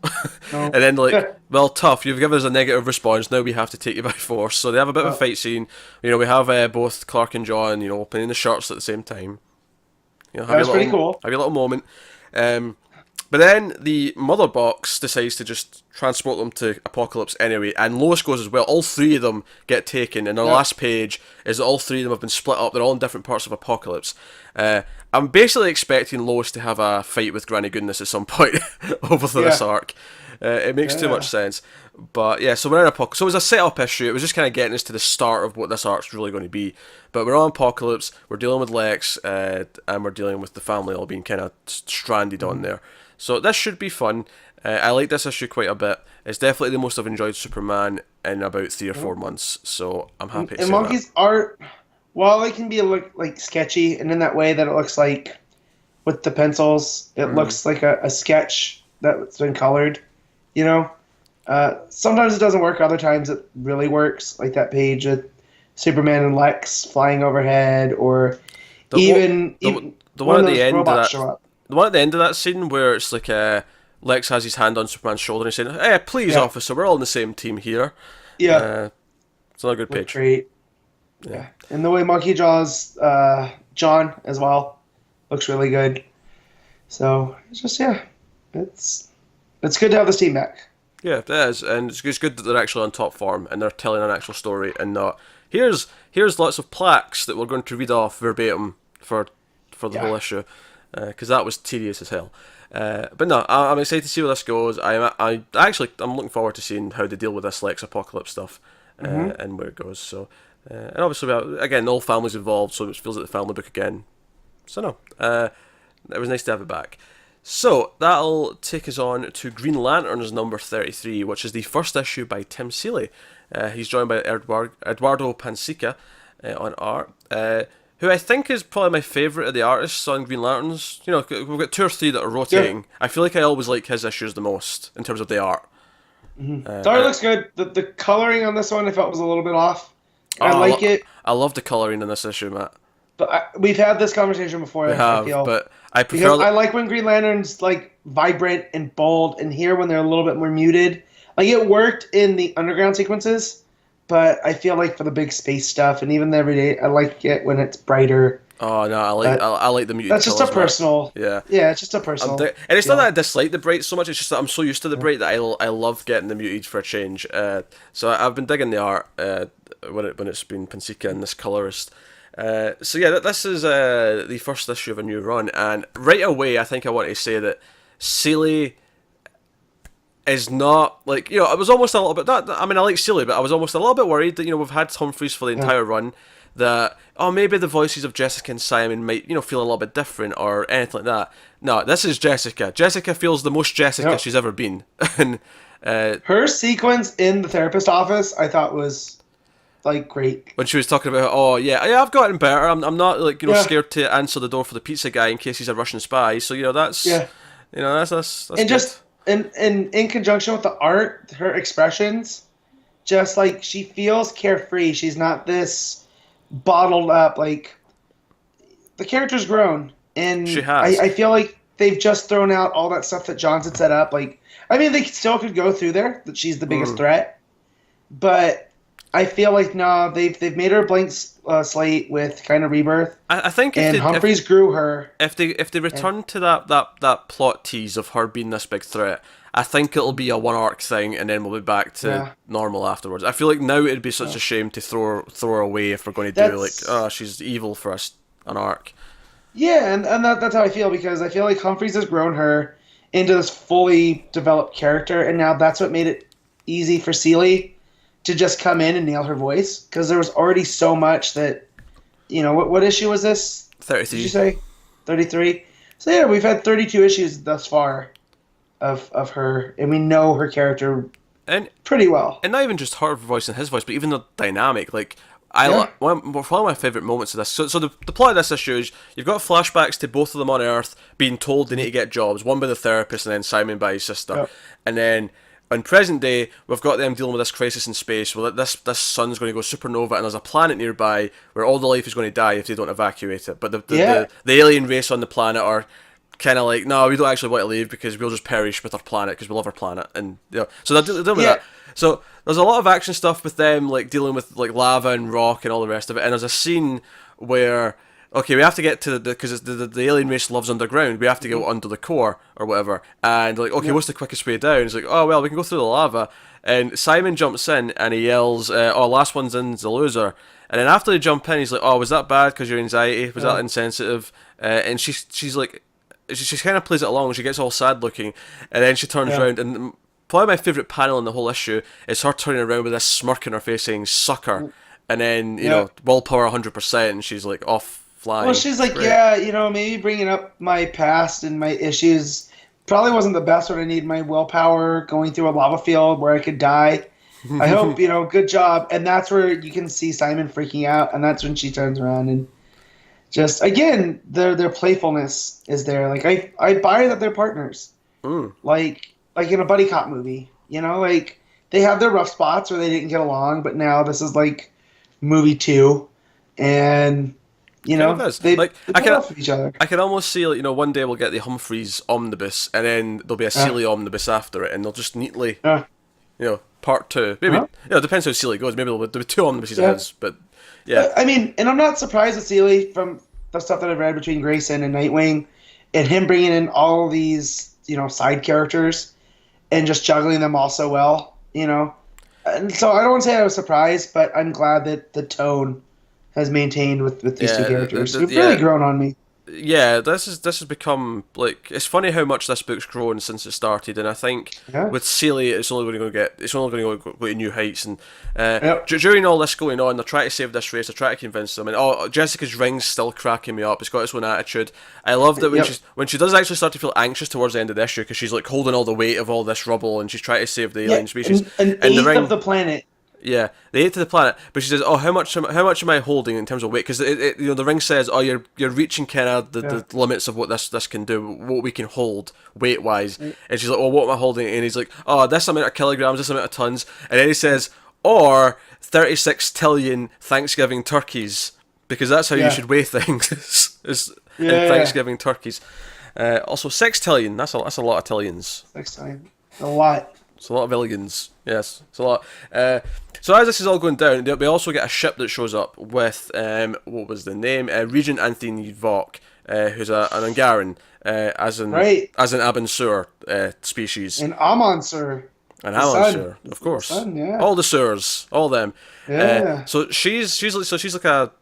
S1: And then like, well, tough, you've given us a negative response, now we have to take you by force. So they have a bit of a fight scene. We have both Clark and John, opening the shirts at the same time.
S2: That was pretty cool.
S1: Have a little moment. But then the mother box decides to just transport them to Apocalypse anyway, and Lois goes as well. All three of them get taken, and the last page is that all three of them have been split up. They're all in different parts of Apocalypse. I'm basically expecting Lois to have a fight with Granny Goodness at some point over this arc. It makes too much sense. But yeah, so we're in Apocalypse. So it was a set-up issue. It was just kind of getting us to the start of what this arc's really going to be. But we're on Apocalypse, we're dealing with Lex, and we're dealing with the family all being kind of stranded on there. So this should be fun. I like this issue quite a bit. It's definitely the most I've enjoyed Superman in about 3 or 4 months. So I'm happy to say that.
S2: And Mahnke's art, while it can be like sketchy, and in that way that it looks like with the pencils, it looks like a sketch that's been colored. Sometimes it doesn't work. Other times it really works. Like that page with Superman and Lex flying overhead, or the one at the end of that.
S1: The one at the end of that scene where it's like Lex has his hand on Superman's shoulder and he's saying, "Hey, please, officer, we're all on the same team here." Yeah, it's not a good page.
S2: Great. Yeah, and the way Mahnke draws John as well looks really good. So it's just it's good to have this team back.
S1: Yeah, it is, and it's good that they're actually on top form and they're telling an actual story and not here's lots of plaques that we're going to read off verbatim for the whole issue. Because that was tedious as hell. But no, I'm excited to see where this goes. I'm looking forward to seeing how they deal with this Lex Apocalypse stuff and where it goes. So, and obviously, again, all families involved, so it feels like the family book again. So no, it was nice to have it back. So that'll take us on to Green Lanterns number 33, which is the first issue by Tim Seeley. He's joined by Eduardo Pansica on art. Who I think is probably my favourite of the artists on Green Lanterns. We've got 2 or 3 that are rotating. Yeah. I feel like I always like his issues the most in terms of the art.
S2: The art looks good. The colouring on this one I felt was a little bit off. I like it.
S1: I love the colouring in this issue, Matt.
S2: But we've had this conversation before. I feel.
S1: But I prefer...
S2: Because I like when Green Lantern's like vibrant and bold, and here when they're a little bit more muted. Like it worked in the underground sequences. But I feel like for the big space stuff and even the everyday, I like it when it's brighter.
S1: Oh no, I like the muted.
S2: That's just a personal.
S1: Yeah,
S2: it's just a personal.
S1: And it's not that I dislike the bright so much. It's just that I'm so used to the bright that I love getting the muted for a change. So I've been digging the art when it's been Pansica and this colorist. So yeah, this is the first issue of a new run, and right away I think I want to say that Seeley is not like I was almost a little bit. I like Seeley, but I was almost a little bit worried that we've had Humphries for the entire run. That maybe the voices of Jessica and Simon might feel a little bit different or anything like that. No, this is Jessica. Jessica feels the most Jessica she's ever been. And
S2: her sequence in the therapist office, I thought was like great.
S1: When she was talking about, oh yeah, I've gotten better. I'm not like scared to answer the door for the pizza guy in case he's a Russian spy. So that's that's
S2: and
S1: good.
S2: Just in conjunction with the art, her expressions, just like she feels carefree. She's not this bottled up. Like the character's grown, and
S1: she has.
S2: I feel like they've just thrown out all that stuff that Johnson set up. Like, I mean, they still could go through there. That she's the biggest threat, but I feel like they've made her a blank slate with kind of Rebirth.
S1: I think
S2: Humphreys grew her.
S1: If they return to that plot tease of her being this big threat, I think it'll be a one arc thing, and then we'll be back to normal afterwards. I feel like now it'd be such a shame to throw her away if we're going to do she's evil for an arc.
S2: Yeah, and that's how I feel, because I feel like Humphreys has grown her into this fully developed character, and now that's what made it easy for Seeley to just come in and nail her voice, because there was already so much that, what issue was this?
S1: 33.
S2: Did you say? 33? So yeah, we've had 32 issues thus far of her, and we know her character pretty well.
S1: And not even just her voice and his voice, but even the dynamic. Like, one of my favourite moments of this. So the plot of this issue is you've got flashbacks to both of them on Earth being told they need to get jobs, one by the therapist and then Simon by his sister. Yep. And then in present day, we've got them dealing with this crisis in space where this sun's going to go supernova and there's a planet nearby where all the life is going to die if they don't evacuate it. But the alien race on the planet are kind of like, no, we don't actually want to leave because we'll just perish with our planet because we love our planet. And so they're dealing with that. So there's a lot of action stuff with them, like dealing with like lava and rock and all the rest of it. And there's a scene where, okay, we have to get to because the alien race lives underground. We have to go under the core or whatever. And like, okay, what's the quickest way down? It's like, oh well, we can go through the lava. And Simon jumps in and he yells, "Oh, last one's in's the loser." And then after they jump in, he's like, "Oh, was that bad because your anxiety? Was that insensitive?" And she's like, she kind of plays it along. She gets all sad looking, and then she turns around and. Probably my favourite panel in the whole issue is her turning around with this smirk in her face saying "sucker," and then willpower 100%, and she's like off flying.
S2: Well, she's like, maybe bringing up my past and my issues probably wasn't the best when I need my willpower going through a lava field where I could die. I hope good job, and that's where you can see Simon freaking out, and that's when she turns around and just again their playfulness is there. Like I buy that they're partners, like in a buddy cop movie, like they have their rough spots where they didn't get along, but now this is like movie 2, and they play off of each other.
S1: I can almost see one day we'll get the Humphreys omnibus, and then there'll be a Seeley omnibus after it, and they'll just neatly, part 2. Maybe it depends how Seeley goes. Maybe there'll be 2 omnibuses of his, but yeah.
S2: I mean, and I'm not surprised with Seeley from the stuff that I've read between Grayson and Nightwing, and him bringing in all these side characters. And just juggling them all so well, And so I don't want to say I was surprised, but I'm glad that the tone has maintained with these two characters. They've really grown on me.
S1: Yeah, this has become like, it's funny how much this book's grown since it started, and I think with Seeley it's only going to go to new heights. And during all this going on, they're trying to save this race, they're trying to convince them, and Jessica's ring's still cracking me up. It's got its own attitude. I love that when she does actually start to feel anxious towards the end of the issue, because she's like holding all the weight of all this rubble and she's trying to save the alien species
S2: and
S1: the ring
S2: of the planet.
S1: Yeah, they ate to the planet, but she says, "Oh, how much am I holding in terms of weight?" Because the ring says, "Oh, you're reaching kind of the limits of what this can do, what we can hold weight wise." And she's like, "Oh, what am I holding?" And he's like, "Oh, this amount of kilograms, this amount of tons." And then he says, "Or 36 Thanksgiving turkeys, because that's how you should weigh things." in Thanksgiving turkeys. Also, Sextillion. That's a lot of tillions.
S2: Sextillion, a lot.
S1: It's a lot of billions. Yes, it's a lot. So as this is all going down, we also get a ship that shows up with, what was the name? Regent Anthony Vok, who's an Ungaran, as an Abansur species.
S2: An Amansur.
S1: An Amansur, of course.
S2: Sun, yeah.
S1: All the Surs, all them.
S2: Yeah.
S1: So she's like a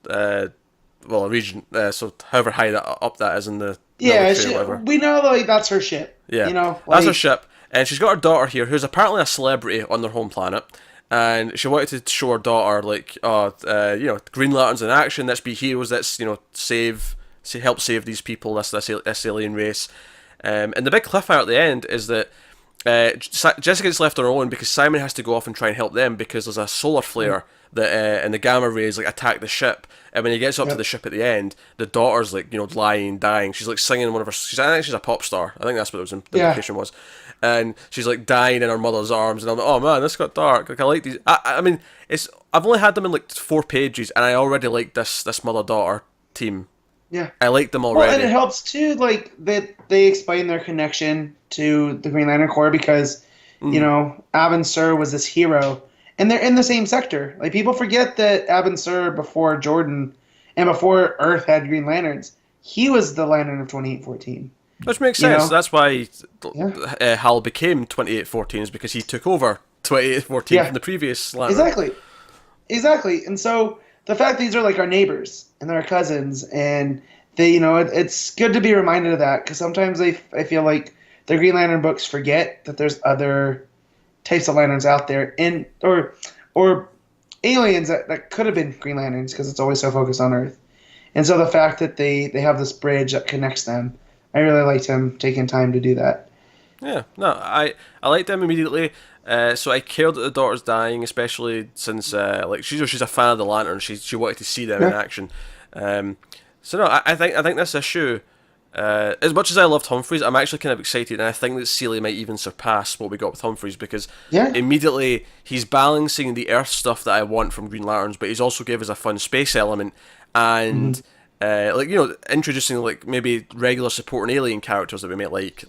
S1: a regent. So however high up that is in the military or whatever.
S2: We know that's her ship.
S1: Yeah, that's her ship. And she's got her daughter here, who's apparently a celebrity on their home planet. And she wanted to show her daughter, Green Lanterns in action. Let's be heroes. Let's help save these people. This alien race. And the big cliffhanger at the end is that Jessica gets left on her own because Simon has to go off and try and help them because there's a solar flare that and the gamma rays like attack the ship. And when he gets up to the ship at the end, the daughter's like lying, dying. She's like singing one of her. I think she's a pop star. I think that's what the implication was. And she's like dying in her mother's arms, and I'm like, oh man, this got dark. Like I like these. I mean, I've only had them in like 4 pages, and I already like this mother daughter team.
S2: Yeah,
S1: I like them already.
S2: Well, and it helps too, like that they explain their connection to the Green Lantern Corps because Abin Sur was this hero, and they're in the same sector. Like people forget that Abin Sur before Jordan and before Earth had Green Lanterns, he was the Lantern of 2814.
S1: Which makes sense. That's why Hal became 2814 is because he took over 2814 from the previous Lantern.
S2: Exactly. And so the fact that these are like our neighbors and they're our cousins, and they, it's good to be reminded of that because sometimes I feel like the Green Lantern books forget that there's other types of lanterns out there, and or aliens that could have been Green Lanterns because it's always so focused on Earth. And so the fact that they have this bridge that connects them, I really liked him taking time to do that.
S1: Yeah, no, I liked them immediately. So I cared that the daughter's dying, especially since she's a fan of the Lantern. She wanted to see them in action. So no, I think this issue, as much as I loved Humphreys, I'm actually kind of excited, and I think that Seeley might even surpass what we got with Humphreys because immediately he's balancing the Earth stuff that I want from Green Lanterns, but he's also gave us a fun space element and. Introducing like maybe regular supporting alien characters that we might like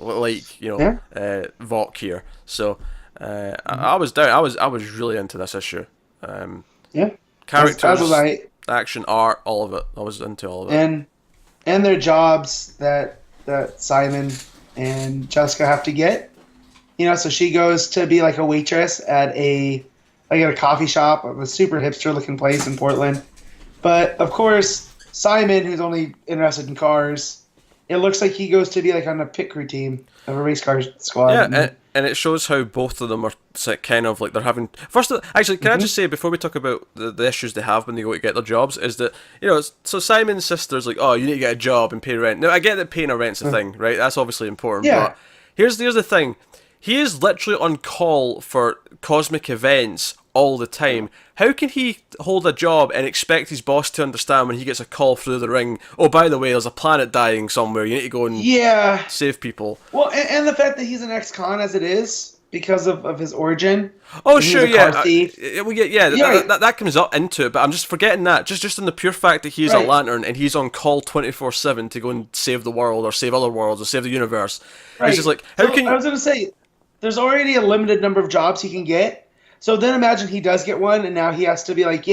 S1: Vought here. So I was down. I was really into this issue. Characters,
S2: as was I.
S1: Action, art, all of it. I was into all of it.
S2: And their jobs that Simon and Jessica have to get. So she goes to be like a waitress at a coffee shop of a super hipster looking place in Portland, but of course. Simon, who's only interested in cars, it looks like he goes to be like on a pit crew team of a race car squad.
S1: Yeah, and it shows how both of them are kind of like they're having. First, actually, can I just say before we talk about the issues they have when they go to get their jobs, is that so Simon's sister's like, oh, you need to get a job and pay rent. Now I get that paying a rent's a thing, right? That's obviously important. Yeah. But here's the thing. He is literally on call for cosmic events all the time. How can he hold a job and expect his boss to understand when he gets a call through the ring, oh, by the way, there's a planet dying somewhere, you need to go and save people?
S2: Well, and the fact that he's an ex-con as it is, because of his origin.
S1: Oh, sure, that comes up into it, but I'm just forgetting that. Just in the pure fact that he's a Lantern and he's on call 24/7 to go and save the world or save other worlds or save the universe. Right. It's just like, I
S2: was going to say, there's already a limited number of jobs he can get. So then imagine he does get one, and now he has to be like,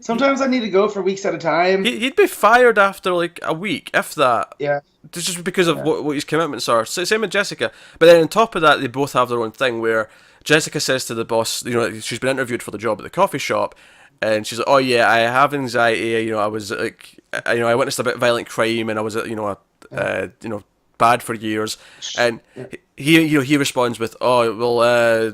S2: sometimes I need to go for weeks at a time.
S1: He'd be fired after like a week, if that.
S2: Yeah.
S1: Just because of what his commitments are. Same with Jessica. But then on top of that, they both have their own thing where Jessica says to the boss, she's been interviewed for the job at the coffee shop, and she's like, oh yeah, I have anxiety, I was like, I witnessed a bit of violent crime, and I was, bad for years, and he responds with, oh well,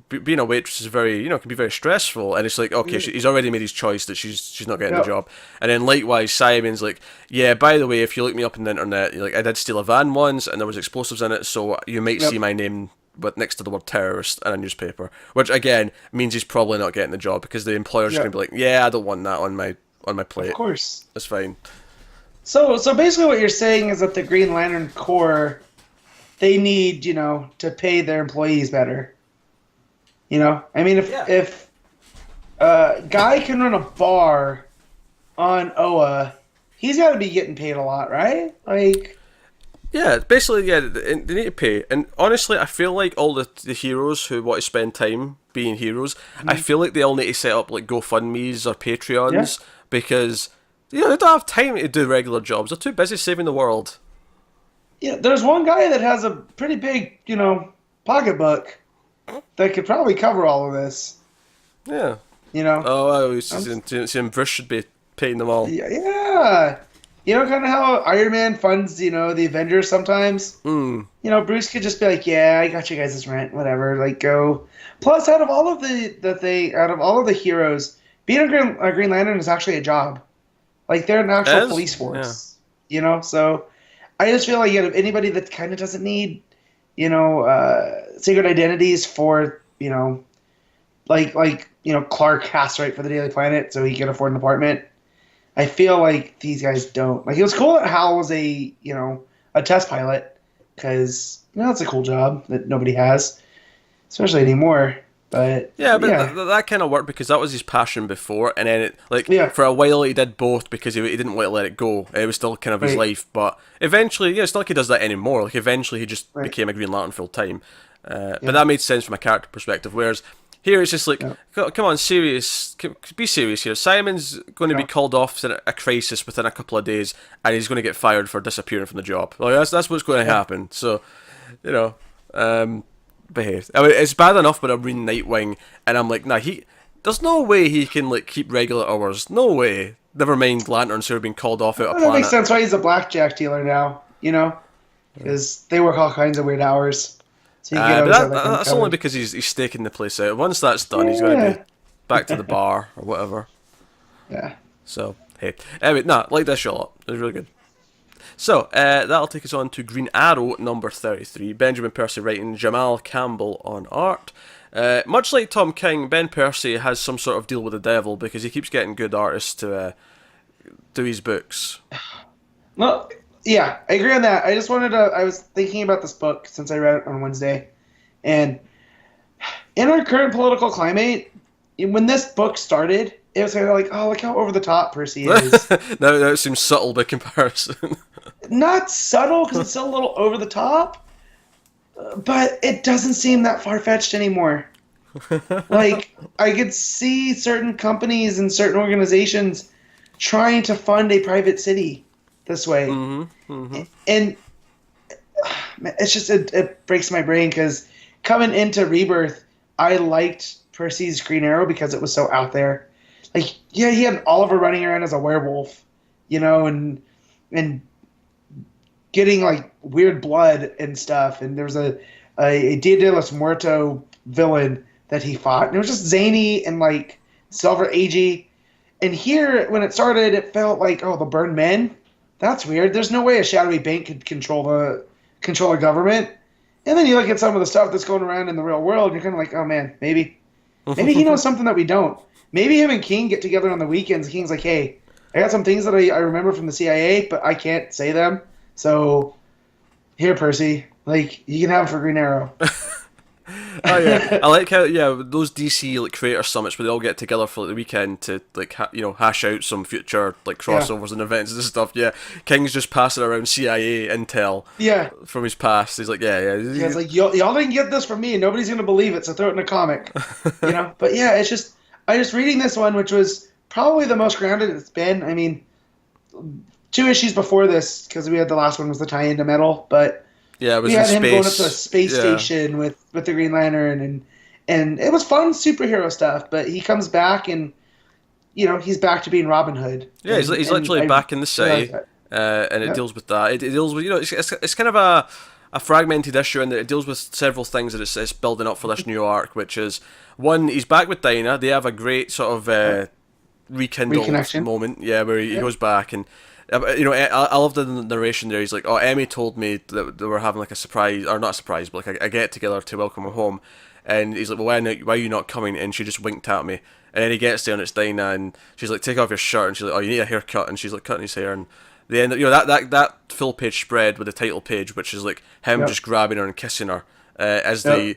S1: being a waitress is very, can be very stressful, and it's like, okay, he's already made his choice that she's not getting the job. And then likewise Simon's like, yeah, by the way, if you look me up on the internet, like I did steal a van once and there was explosives in it, so you might see my name but next to the word terrorist in a newspaper, which again means he's probably not getting the job because the employer's gonna be like, yeah, I don't want that on my plate.
S2: Of course,
S1: that's fine.
S2: So basically what you're saying is that the Green Lantern Corps, they need, to pay their employees better. I mean, if Guy can run a bar on Oa, he's got to be getting paid a lot, right? Like,
S1: yeah, basically, they need to pay. And honestly, I feel like all the heroes who want to spend time being heroes, I feel like they all need to set up like GoFundMes or Patreons because they don't have time to do regular jobs. They're too busy saving the world.
S2: Yeah, there's one guy that has a pretty big, pocketbook that could probably cover all of this.
S1: Yeah. Oh, saying Bruce should be paying them all.
S2: Yeah. Kind of how Iron Man funds, the Avengers sometimes. Bruce could just be like, yeah, I got you guys' rent, whatever, like go. Plus, out of all of the heroes, being a Green Lantern is actually a job. Like, they're an actual police force, So I just feel like anybody that kind of doesn't need secret identities for, like Clark has to write for the Daily Planet so he can afford an apartment. I feel like these guys don't. Like, it was cool that Hal was a test pilot, because that's a cool job that nobody has, especially anymore. But
S1: that kind of worked because that was his passion before, and then for a while he did both because he didn't want to let it go. It was still kind of his life, but eventually, it's not like he does that anymore. Like, eventually he just became a Green Lantern full time. But that made sense from a character perspective. Whereas here it's just like, come on, be serious here. Simon's going to be called off to a crisis within a couple of days, and he's going to get fired for disappearing from the job. Like, that's what's going to happen. So, behave. I mean, it's bad enough when I'm reading Nightwing, and I'm like, there's no way he can keep regular hours. No way. Never mind Lanterns who are being called off out of planet.
S2: That makes sense why he's a blackjack dealer now. Because they work all kinds of weird hours. So
S1: that's only because he's staking the place out. Once that's done, he's going to be back to the bar or whatever.
S2: Yeah.
S1: So, hey. Anyway, like this show a lot. It was really good. So, that'll take us on to Green Arrow number 33. Benjamin Percy writing, Jamal Campbell on art. Much like Tom King, Ben Percy has some sort of deal with the devil because he keeps getting good artists to do his books.
S2: Well, yeah, I agree on that. I just I was thinking about this book since I read it on Wednesday. And in our current political climate, when this book started, it was kind of like, oh, look how over the top Percy is.
S1: Now it seems subtle by comparison.
S2: Not subtle, because it's still a little over the top, but it doesn't seem that far-fetched anymore. Like, I could see certain companies and certain organizations trying to fund a private city this way. And it's just, it breaks my brain, because coming into Rebirth, I liked Percy's Green Arrow because it was so out there. Like, yeah, he had Oliver running around as a werewolf, and getting weird blood and stuff. And there was a Dia de los Muertos villain that he fought, and it was just zany and Silver Agey. And here, when it started, it felt like, oh, the Burned Men. That's weird. There's no way a shadowy bank could control a government. And then you look at some of the stuff that's going around in the real world, and you're kind of like, oh man, maybe he knows something that we don't. Maybe him and King get together on the weekends. King's like, hey, I got some things that I remember from the CIA, but I can't say them. So, here, Percy, you can have them for Green Arrow.
S1: Oh yeah, I like how those DC creator summits where they all get together for the weekend to hash out some future crossovers and events and stuff. Yeah, King's just passing around CIA intel.
S2: Yeah.
S1: From his past, he's like, yeah.
S2: He's like, y'all didn't get this from me, and nobody's gonna believe it, so throw it in a comic. But yeah, it's just I was reading this one, which was probably the most grounded it's been. I mean, 2 issues before this, because we had the last one was the tie-in to Metal, but.
S1: Yeah, it was
S2: we had him
S1: space.
S2: going up to a space station with the Green Lantern, and it was fun superhero stuff. But he comes back, and he's back to being Robin Hood.
S1: Yeah, he's literally back in the city, and it deals with that. It deals with it's kind of a fragmented issue in that it deals with several things that it's building up for this new arc, which is one, he's back with Dinah. They have a great sort of rekindled moment, where he goes back and. I love the narration there. He's like, oh, Emmy told me that they were having a surprise, or not a surprise, but a get-together to welcome her home. And he's like, well, why are you not coming? And she just winked at me. And then he gets there and it's Dinah, and she's like, take off your shirt. And she's like, oh, you need a haircut. And she's like, cutting his hair. And they end up, that full-page spread with the title page, which is him just grabbing her and kissing her, as the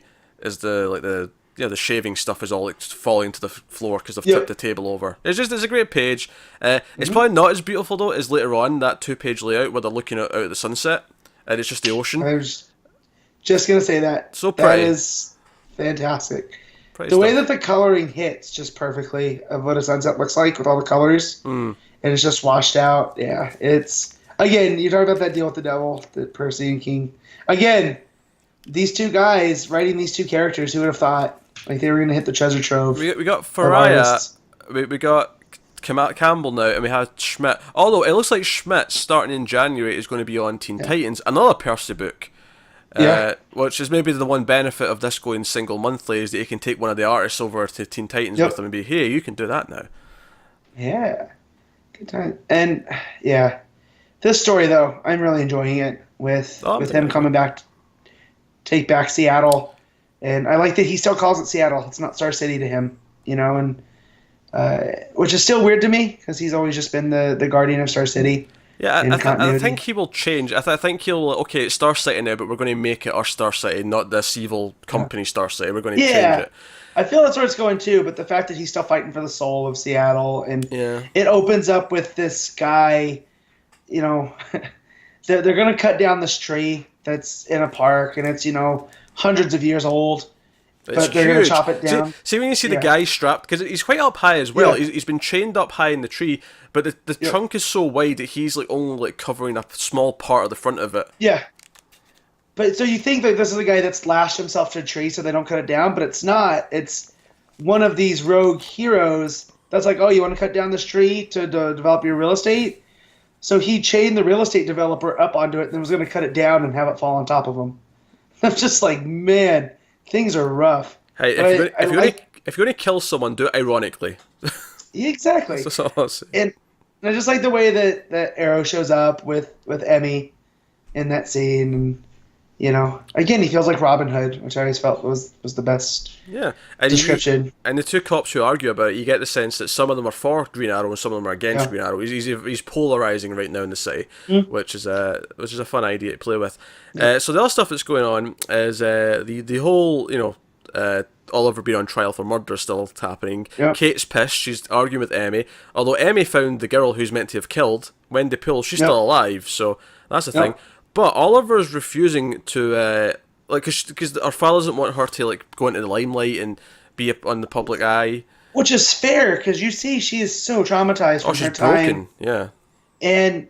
S1: shaving stuff is all falling to the floor because they've tipped the table over. It's a great page. It's probably not as beautiful though as later on that 2-page layout where they're looking out at the sunset and it's just the ocean.
S2: I was just gonna say that.
S1: So pretty.
S2: That is fantastic. The way that the coloring hits just perfectly of what a sunset looks like with all the colors, and it's just washed out. Yeah, it's again. You talk about that deal with the devil, that Percy and King. Again, these two guys writing these two characters. Who would have thought? They were going to hit the treasure trove.
S1: We got Faria, we got Campbell now, and we had Schmidt. Although it looks like Schmidt, starting in January, is going to be on Teen Titans, another Percy book. Which is maybe the one benefit of this going single monthly, is that you can take one of the artists over to Teen Titans with them and be, hey, you can do that now.
S2: Yeah. Good time. And, this story, though, I'm really enjoying it with him coming back. take back Seattle. And I like that he still calls it Seattle. It's not Star City to him, and which is still weird to me because he's always just been the guardian of Star City.
S1: Yeah, I think he will change. I think he'll, okay, it's Star City now, but we're going to make it our Star City, not this evil company Star City. We're going to change it.
S2: I feel that's where it's going too, but the fact that he's still fighting for the soul of Seattle, and it opens up with this guy, they're going to cut down this tree that's in a park, and it's, hundreds of years old. But they're going to chop it down.
S1: See when you see the guy strapped, because he's quite up high as well. He's been chained up high in the tree, but the trunk is so wide that he's like only like covering a small part of the front of it.
S2: Yeah. But so you think that this is a guy that's lashed himself to a tree so they don't cut it down, but it's not. It's one of these rogue heroes that's like, oh, you want to cut down this tree to develop your real estate? So he chained the real estate developer up onto it and was going to cut it down and have it fall on top of him. I'm just like, man, things are rough.
S1: Hey, if you're going to kill someone, do it ironically.
S2: Exactly.
S1: That's all I'll say.
S2: And I just like the way that Arrow shows up with Emmy in that scene. And, again, he feels like Robin Hood, which I always felt was the best description.
S1: And the two cops who argue about it, you get the sense that some of them are for Green Arrow and some of them are against Green Arrow. He's polarizing right now in the city, which is a fun idea to play with. So the other stuff that's going on is the whole, Oliver being on trial for murder is still happening. Yep. Kate's pissed. She's arguing with Emmy. Although Emmy found the girl who's meant to have killed Wendy Poole, she's still alive, so that's the thing. But Oliver's refusing to, because her father doesn't want her to go into the limelight and be on the public eye.
S2: Which is fair, because you see she is so traumatized from her time.
S1: Yeah.
S2: And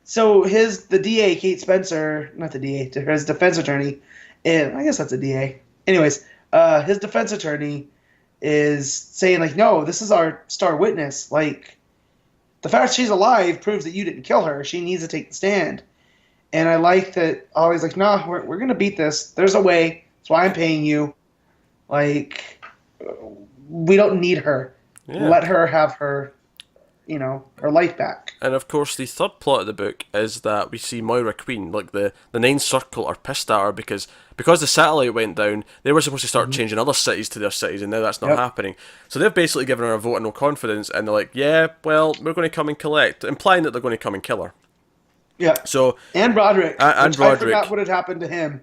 S2: so the DA, Kate Spencer, not the DA, his defense attorney, and I guess that's a DA. Anyways, his defense attorney is saying, no, this is our star witness. The fact she's alive proves that you didn't kill her. She needs to take the stand. And I like that Ollie's like, nah, we're going to beat this. There's a way. That's why I'm paying you. We don't need her. Yeah. Let her have her, her life back.
S1: And of course, the third plot of the book is that we see Moira Queen, the Ninth Circle are pissed at her because the satellite went down, they were supposed to start changing other cities to their cities, and now that's not happening. So they've basically given her a vote of no confidence, and they're like, yeah, well, we're going to come and collect, implying that they're going to come and kill her.
S2: Yeah.
S1: So
S2: and Broderick.
S1: And Broderick.
S2: I forgot what had happened to him.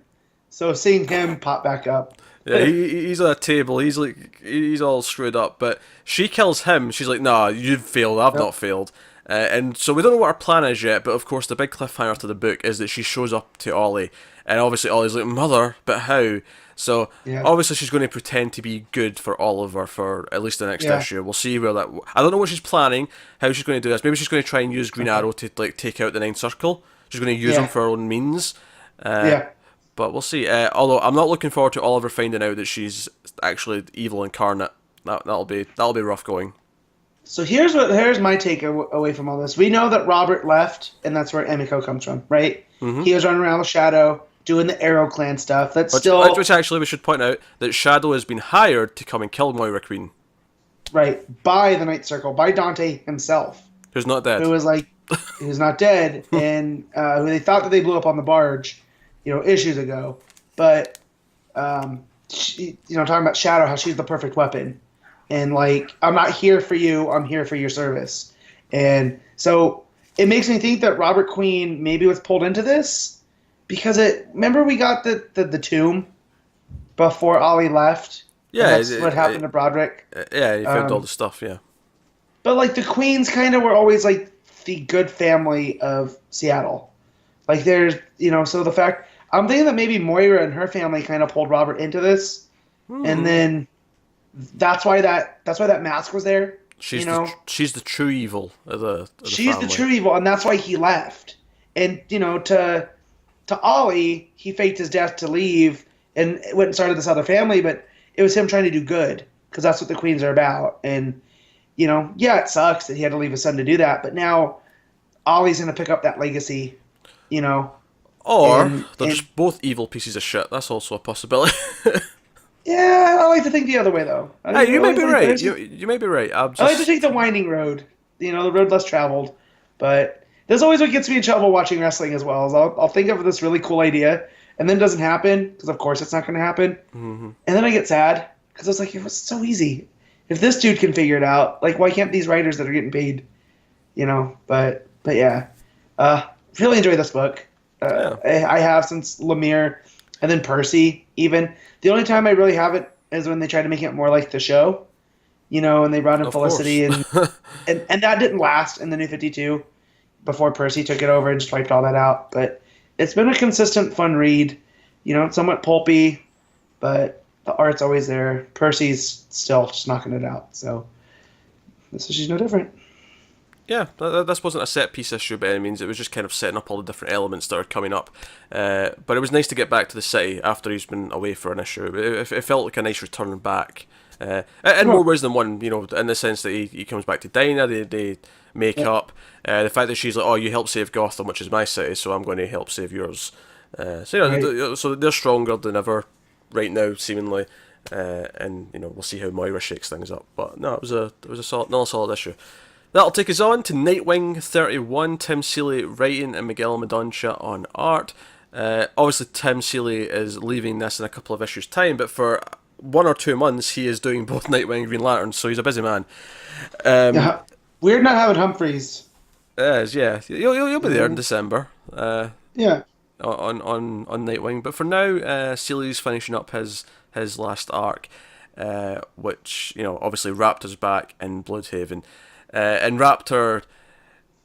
S2: So seeing him pop back up.
S1: Yeah, he's on a table. He's all screwed up. But she kills him. She's like, nah, you've failed. I've not failed. And so we don't know what her plan is yet. But of course, the big cliffhanger to the book is that she shows up to Ollie. And obviously Ollie's like, mother, but how? So obviously she's going to pretend to be good for Oliver for at least the next issue. We'll see where that... I don't know what she's planning, how she's going to do this. Maybe she's going to try and use Green Arrow to take out the Ninth Circle. She's going to use them for her own means. But we'll see. Although I'm not looking forward to Oliver finding out that she's actually evil incarnate. That'll be rough going.
S2: So here's my take away from all this. We know that Robert left, and that's where Emiko comes from, right? Mm-hmm. He was running around with Shadow, doing the Arrow Clan stuff. Which
S1: actually we should point out that Shadow has been hired to come and kill Moira Queen.
S2: Right, by the Ninth Circle, by Dante himself.
S1: Who's not dead.
S2: Who's not dead, and who they thought that they blew up on the barge, issues ago. But, talking about Shadow, how she's the perfect weapon. And, I'm not here for you, I'm here for your service. And so it makes me think that Robert Queen maybe was pulled into this. Because remember we got the tomb before Ollie left?
S1: Yeah.
S2: That's what happened to Broderick.
S1: Yeah, he found all the stuff, yeah.
S2: But, the Queens kind of were always, the good family of Seattle. There's, so the fact... I'm thinking that maybe Moira and her family kind of pulled Robert into this. And then that's why that mask was there.
S1: She's the true evil of the
S2: She's
S1: family.
S2: The true evil, and that's why he left. And, to Ollie, he faked his death to leave and went and started this other family, but it was him trying to do good because that's what the Queens are about. And, it sucks that he had to leave his son to do that, but now Ollie's going to pick up that legacy,
S1: Or they're just both evil pieces of shit. That's also a possibility.
S2: Yeah, I like to think the other way, though.
S1: Hey, you may be right. You may be right. I
S2: like to take the winding road, the road less traveled, but... That's always what gets me in trouble watching wrestling as well. Is I'll think of this really cool idea, and then it doesn't happen because of course it's not going to happen.
S1: Mm-hmm.
S2: And then I get sad because I was like, it was so easy. If this dude can figure it out, like why can't these writers that are getting paid, But yeah, really enjoy this book. I have since Lemire, and then Percy. Even the only time I really have it is when they try to make it more like the show, and they brought in Felicity, and that didn't last in the New 52 before Percy took it over and just wiped all that out. But it's been a consistent, fun read. Somewhat pulpy, but the art's always there. Percy's still just knocking it out. So she's no different.
S1: Yeah, this wasn't a set piece issue by any means. It was just kind of setting up all the different elements that are coming up. But it was nice to get back to the city after he's been away for an issue. It felt like a nice return back. In more ways than one, in the sense that he comes back to Dinah, they make up. The fact that she's like, oh, you helped save Gotham, which is my city, so I'm going to help save yours. So they're stronger than ever right now, seemingly. And we'll see how Moira shakes things up. But no, it was another solid issue. That'll take us on to Nightwing 31, Tim Seeley writing and Miguel Mendonca on art. Obviously, Tim Seeley is leaving this in a couple of issues' time, but for 1 or 2 months, he is doing both Nightwing and Green Lantern, so he's a busy man.
S2: Weird not having Humphreys.
S1: Yeah. You'll be there in December.
S2: Yeah.
S1: On Nightwing, but for now, Seeley's finishing up his last arc, which obviously Raptor's back in Bloodhaven. And Raptor,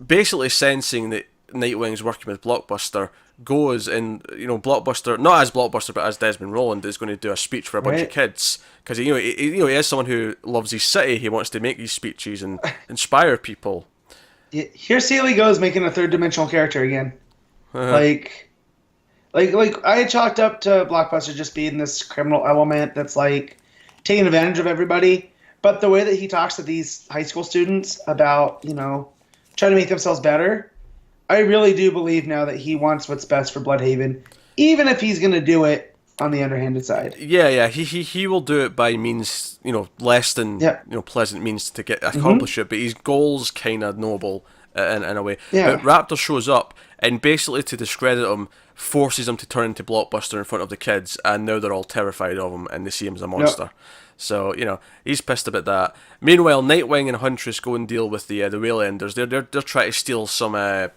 S1: basically sensing that Nightwing's working with Blockbuster, goes and Blockbuster, not as Blockbuster but as Desmond Roland, is going to do a speech for a bunch of kids because he is someone who loves his city. He wants to make these speeches and inspire people.
S2: Here Seeley goes making a third dimensional character again. Like I had chalked up to Blockbuster just being this criminal element that's like taking advantage of everybody. But the way that he talks to these high school students about, trying to make themselves better, I really do believe now that he wants what's best for Bloodhaven, even if he's going to do it on the underhanded side.
S1: Yeah, he will do it by means, less than pleasant means to accomplish it, but his goal's kind of noble in a way.
S2: Yeah.
S1: But Raptor shows up and basically to discredit him, forces him to turn into Blockbuster in front of the kids, and now they're all terrified of him and they see him as a monster. Yep. So, he's pissed about that. Meanwhile, Nightwing and Huntress go and deal with the Whaleenders. They're trying to steal some a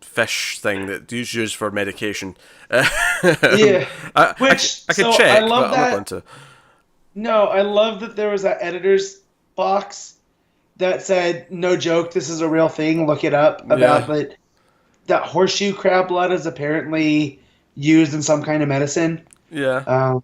S1: fish thing that you use for medication.
S2: Yeah.
S1: I could check,
S2: I love
S1: but
S2: that.
S1: I'm not going to.
S2: No, I love that there was that editor's box that said, no joke, this is a real thing, look it up, about that horseshoe crab blood is apparently used in some kind of medicine.
S1: Yeah.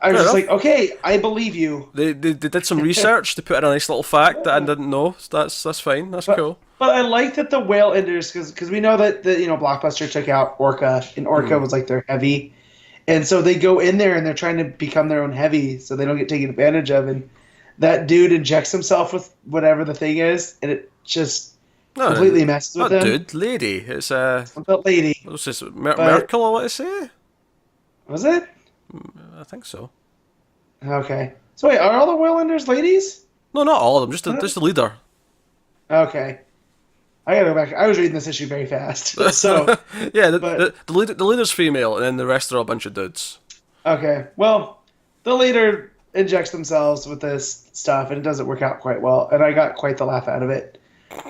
S2: I was just like, okay, I believe you.
S1: They did some research to put in a nice little fact that I didn't know. So that's fine. That's cool.
S2: But I like that the Whaleenders, because we know that Blockbuster took out Orca, and Orca was like their heavy, and so they go in there and they're trying to become their own heavy, so they don't get taken advantage of. And that dude injects himself with whatever the thing is, and it just completely messes with him.
S1: Dude, lady. It's
S2: the lady.
S1: What's this? Merkel, I want to say.
S2: Was it?
S1: I think so.
S2: Okay. So wait, are all the Whaleenders ladies?
S1: No, not all of them. Just the leader.
S2: Okay. I gotta go back. I was reading this issue very fast. So
S1: yeah, the leader's female, and then the rest are a bunch of dudes.
S2: Okay. Well, the leader injects themselves with this stuff, and it doesn't work out quite well. And I got quite the laugh out of it,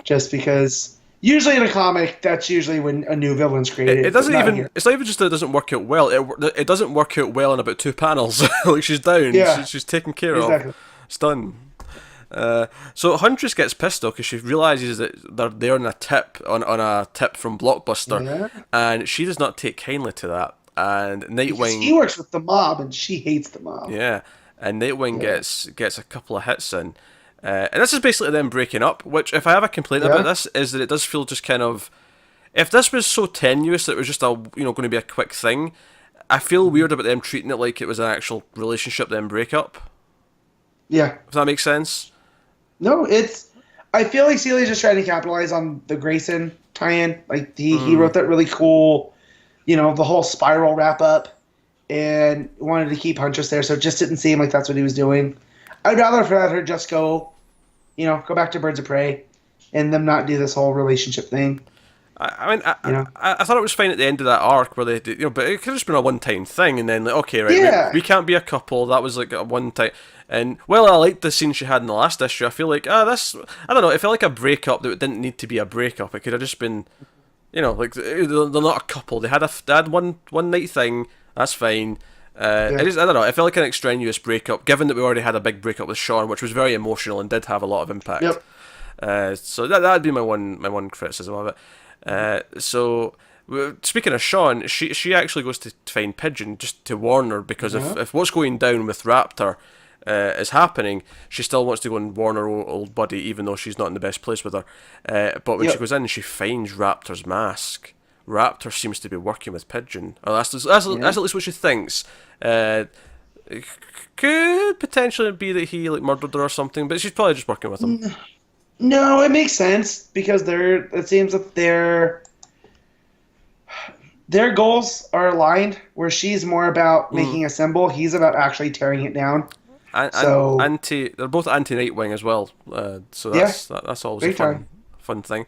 S2: just because. Usually in a comic, that's usually when a new villain's created.
S1: It's not even just that it doesn't work out well. It doesn't work out well in about 2 panels. Like she's down. Yeah. She's taken care of. It's done. So Huntress gets pissed though because she realizes that they're on a tip from Blockbuster, and she does not take kindly to that. And Nightwing. Because
S2: he works with the mob, and she hates the mob.
S1: Yeah, and Nightwing gets a couple of hits in. And this is basically them breaking up, which, if I have a complaint about this, is that it does feel just kind of... If this was so tenuous that it was just going to be a quick thing, I feel weird about them treating it like it was an actual relationship, then breakup. Yeah. If that makes sense?
S2: No, I feel like Seeley's just trying to capitalize on the Grayson tie-in. Like, he wrote that really cool, the whole spiral wrap-up, and wanted to keep Huntress there, so it just didn't seem like that's what he was doing. I'd rather for her just go back to Birds of Prey and them not do this whole relationship thing.
S1: I mean,
S2: You know?
S1: I thought it was fine at the end of that arc where they, but it could have just been a one-time thing, and then like, okay, right,
S2: Yeah.
S1: we can't be a couple. That was like a one-time. And well, I liked the scene she had in the last issue. I feel like I don't know. It felt like a breakup that didn't need to be a breakup. It could have just been, like they're not a couple. They had one night thing. That's fine. I don't know. It felt like an extraneous breakup, given that we already had a big breakup with Sean, which was very emotional and did have a lot of impact.
S2: Yep.
S1: So that'd be my one criticism of it. So speaking of Sean, she actually goes to find Pigeon just to warn her, because if what's going down with Raptor is happening, she still wants to go and warn her old buddy, even though she's not in the best place with her. But when she goes in, she finds Raptor's mask. Raptor seems to be working with Pigeon. Or that's at least what she thinks. It could potentially be that he murdered her or something, but she's probably just working with him.
S2: No, it makes sense because it seems that their goals are aligned. Where she's more about making a symbol, he's about actually tearing it down.
S1: They're both anti-Nightwing as well. So that's always a fun thing.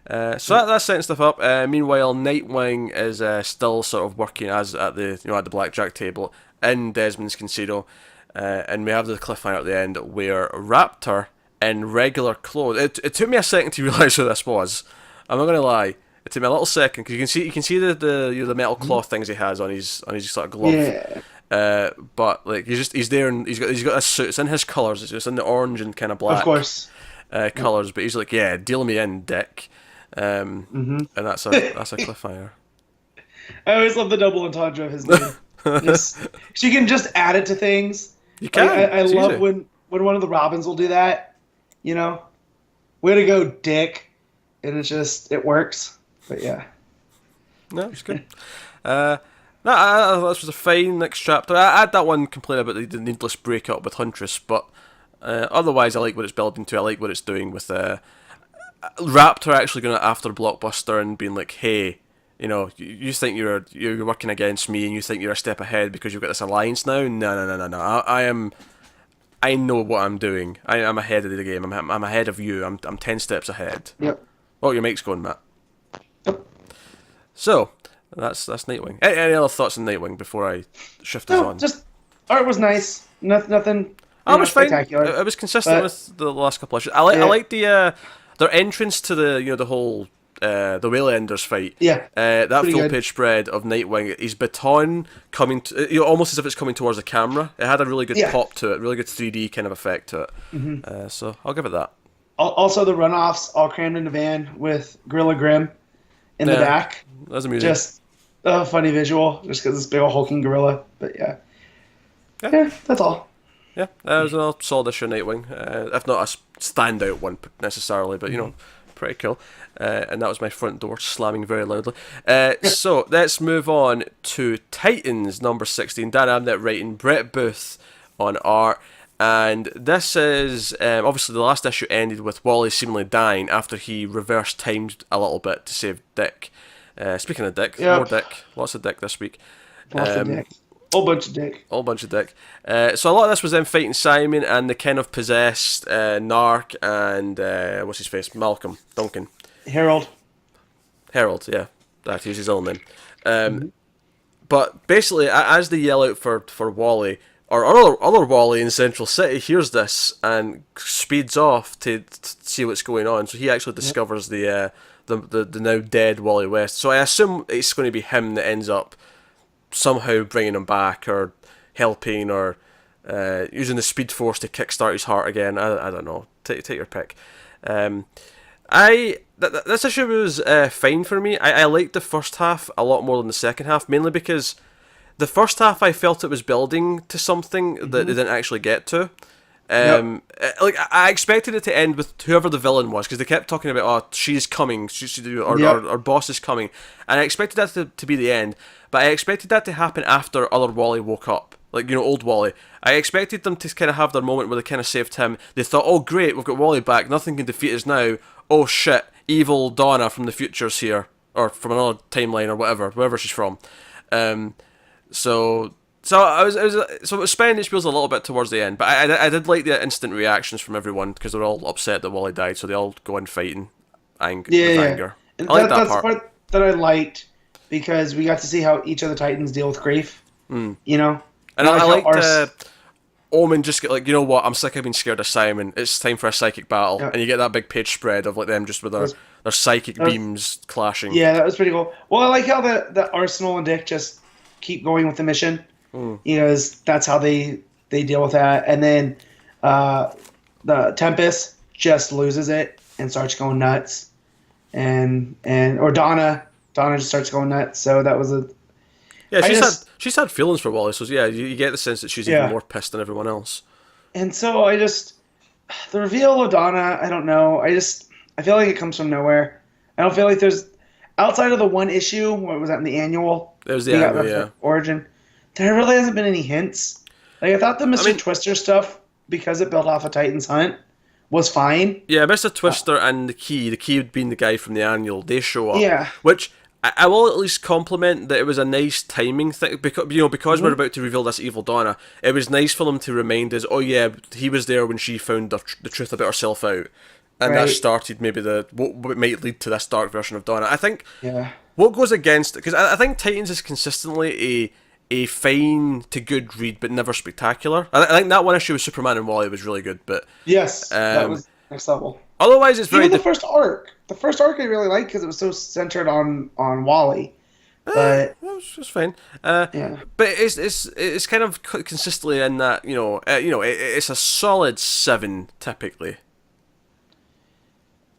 S1: So that's setting stuff up. Meanwhile, Nightwing is still sort of working at the blackjack table in Desmond's casino, and we have the cliffhanger at the end where Raptor, in regular clothes. It took me a second to realise who this was. I'm not gonna lie. It took me a little second because you can see the metal cloth things he has on his sort of glove.
S2: Yeah.
S1: But like he's there and he's got a suit. It's in his colours. It's just in the orange and kind of black.
S2: Of course.
S1: Colours. But he's like, yeah, deal me in, dick. And that's a cliffhanger.
S2: I always love the double entendre of his name. She can just add it to things.
S1: You can.
S2: I love when one of the Robins will do that. Way to go, dick. And it works. But yeah.
S1: No, it's good. This was a fine next chapter. I had that one complaint about the needless breakup with Huntress, but otherwise I like what it's building to. I like what it's doing with Raptor actually going after Blockbuster and being like, hey, you think you're working against me and you think you're a step ahead because you've got this alliance now? No. I know what I'm doing. I'm ahead of the game. I'm ahead of you. I'm 10 steps ahead.
S2: Yep.
S1: Oh, your mic's going, Matt.
S2: Yep.
S1: So that's Nightwing. Any other thoughts on Nightwing before I shift us on?
S2: Just art was nice. Nothing.
S1: It was fine.
S2: Spectacular.
S1: It was consistent with the last couple of issues. I like the their entrance to the whole the Waylanders fight.
S2: Yeah.
S1: That full
S2: good.
S1: page spread of Nightwing, his baton coming to, almost as if it's coming towards the camera. It had a really good pop to it, really good 3D kind of effect to it. So I'll give it that.
S2: Also, the runoffs all crammed in a van with Gorilla Grim in the back.
S1: That was amusing.
S2: Just a funny visual, just because this big old hulking gorilla. But yeah, that's all.
S1: Yeah, it was a solid issue of Nightwing. If not a standout one necessarily, but pretty cool. And that was my front door slamming very loudly. So let's move on to Titans number 16. Dan Abnett writing, Brett Booth on art. And this is, obviously the last issue ended with Wally seemingly dying after he reverse timed a little bit to save Dick. Speaking of Dick, more Dick. Lots of Dick this week.
S2: Lots of Dick. Whole bunch of Dick. So a lot of this was them fighting Simon and the kind of possessed Narc and what's his face? Duncan. Harold,
S1: yeah. That is his own name. But basically, as they yell out for Wally, or other Wally in Central City hears this and speeds off to see what's going on. So he actually discovers the now dead Wally West. So I assume it's going to be him that ends up somehow bringing him back or helping or using the Speed Force to kickstart his heart again. I don't know. Take your pick. This issue was fine for me. I liked the first half a lot more than the second half, mainly because the first half I felt it was building to something that they didn't actually get to. I expected it to end with whoever the villain was, because they kept talking about, she's coming, our boss is coming, and I expected that to be the end, but I expected that to happen after other Wally woke up, old Wally. I expected them to kind of have their moment where they kind of saved him. They thought, oh great, we've got Wally back, nothing can defeat us now. Oh shit, evil Donna from the future's here, or from another timeline or wherever she's from. So it was spending its wheels a little bit towards the end, but I did like the instant reactions from everyone because they're all upset that Wally died, so they all go in fighting with anger.
S2: And
S1: I like that
S2: that's
S1: part.
S2: the part that I liked because we got to see how each of the Titans deal with grief. You know,
S1: And I
S2: how
S1: liked Omen just get like, you know what, I'm sick of being scared of Simon. It's time for a psychic battle,
S2: yeah,
S1: and you get that big page spread of like them just with their psychic beams clashing.
S2: yeah, that was pretty cool. Well, I like how the Arsenal and Dick just keep going with the mission. That's how they deal with that, and then the Tempest just loses it and starts going nuts, or Donna just starts going nuts. So that was
S1: she's had feelings for Wally, so yeah, you get the sense that she's even more pissed than everyone else.
S2: And so the reveal of Donna, I don't know. I feel like it comes from nowhere. I don't feel like there's outside of the one issue. What was that in the annual?
S1: It was the annual,
S2: origin. There really hasn't been any hints. Like I thought the Mr. Twister stuff, because it built off of Titan's Hunt, was fine.
S1: Yeah, Mr. Twister and the key being the guy from the annual, they show up.
S2: Yeah.
S1: Which I will at least compliment that it was a nice timing thing because we're about to reveal this evil Donna. It was nice for them to remind us, oh yeah, he was there when she found the truth about herself out, and that started maybe what might lead to this dark version of Donna. I think what goes against it, because I think Titans is consistently a fine to good read, but never spectacular. I think that one issue with Superman and Wally was really good, but
S2: yes, that was next level.
S1: Otherwise, it's very
S2: even the first arc. The first arc I really liked because it was so centered on Wally. But
S1: it was just fine. But it's kind of consistently in that it's a solid 7 typically.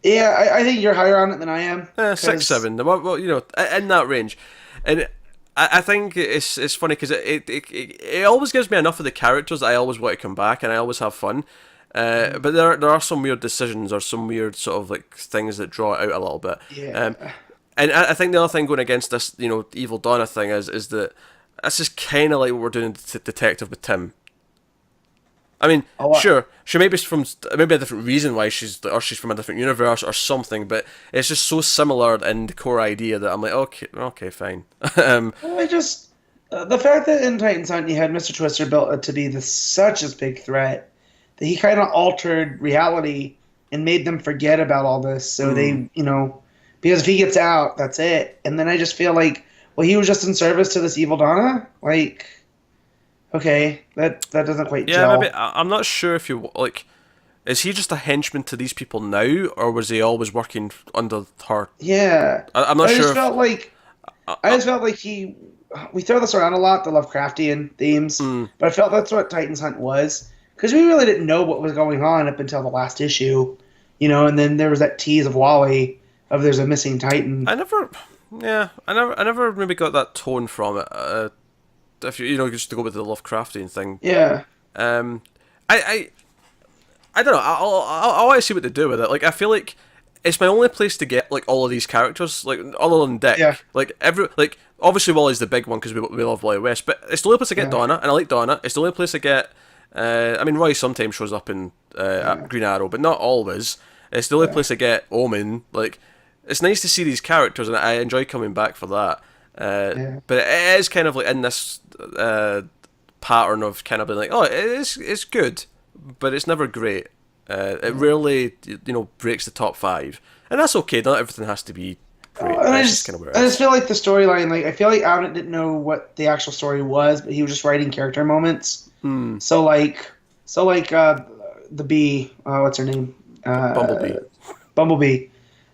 S2: Yeah, I think you're higher on it than I am.
S1: 6, 7. Well, in that range, and I think it's funny because it always gives me enough of the characters that I always want to come back and I always have fun. But there are some weird decisions or some weird sort of like things that draw it out a little bit.
S2: Yeah.
S1: And I think the other thing going against this, evil Donna thing is that this is kind of like what we're doing in Detective with Tim. I mean, sure, she may be from maybe a different reason why she's from a different universe or something, but it's just so similar in the core idea that I'm like, okay, fine.
S2: Well, the fact that in Titan's Hunt you had Mr. Twister built to be such a big threat that he kind of altered reality and made them forget about all this. So they, because if he gets out, that's it. And then I just feel like, well, he was just in service to this evil Donna? Like, okay, that doesn't quite gel.
S1: Maybe, I'm not sure if you, like, is he just a henchman to these people now, or was he always working under her?
S2: Yeah.
S1: I'm not sure.
S2: I just felt like we throw this around a lot, the Lovecraftian themes, but I felt that's what Titan's Hunt was. Because we really didn't know what was going on up until the last issue, and then there was that tease of Wally, of there's a missing Titan.
S1: I never maybe got that tone from it. If just to go with the Lovecraftian thing.
S2: Yeah.
S1: I don't know. I want to see what they do with it. Like, I feel like it's my only place to get like all of these characters, like other than Dick.
S2: Yeah.
S1: Like obviously Wally's the big one because we love Wally West, but it's the only place I get Donna, and I like Donna. It's the only place I get. Roy sometimes shows up in Green Arrow, but not always. It's the only place I get Omen. Like, it's nice to see these characters, and I enjoy coming back for that. But it is kind of like in this pattern of kind of being like, it's good, but it's never great. It rarely breaks the top 5, and that's okay. Not everything has to be great.
S2: I just feel like the storyline, like I feel like Abnett didn't know what the actual story was, but he was just writing character moments. So like the bee, what's her name? Bumblebee.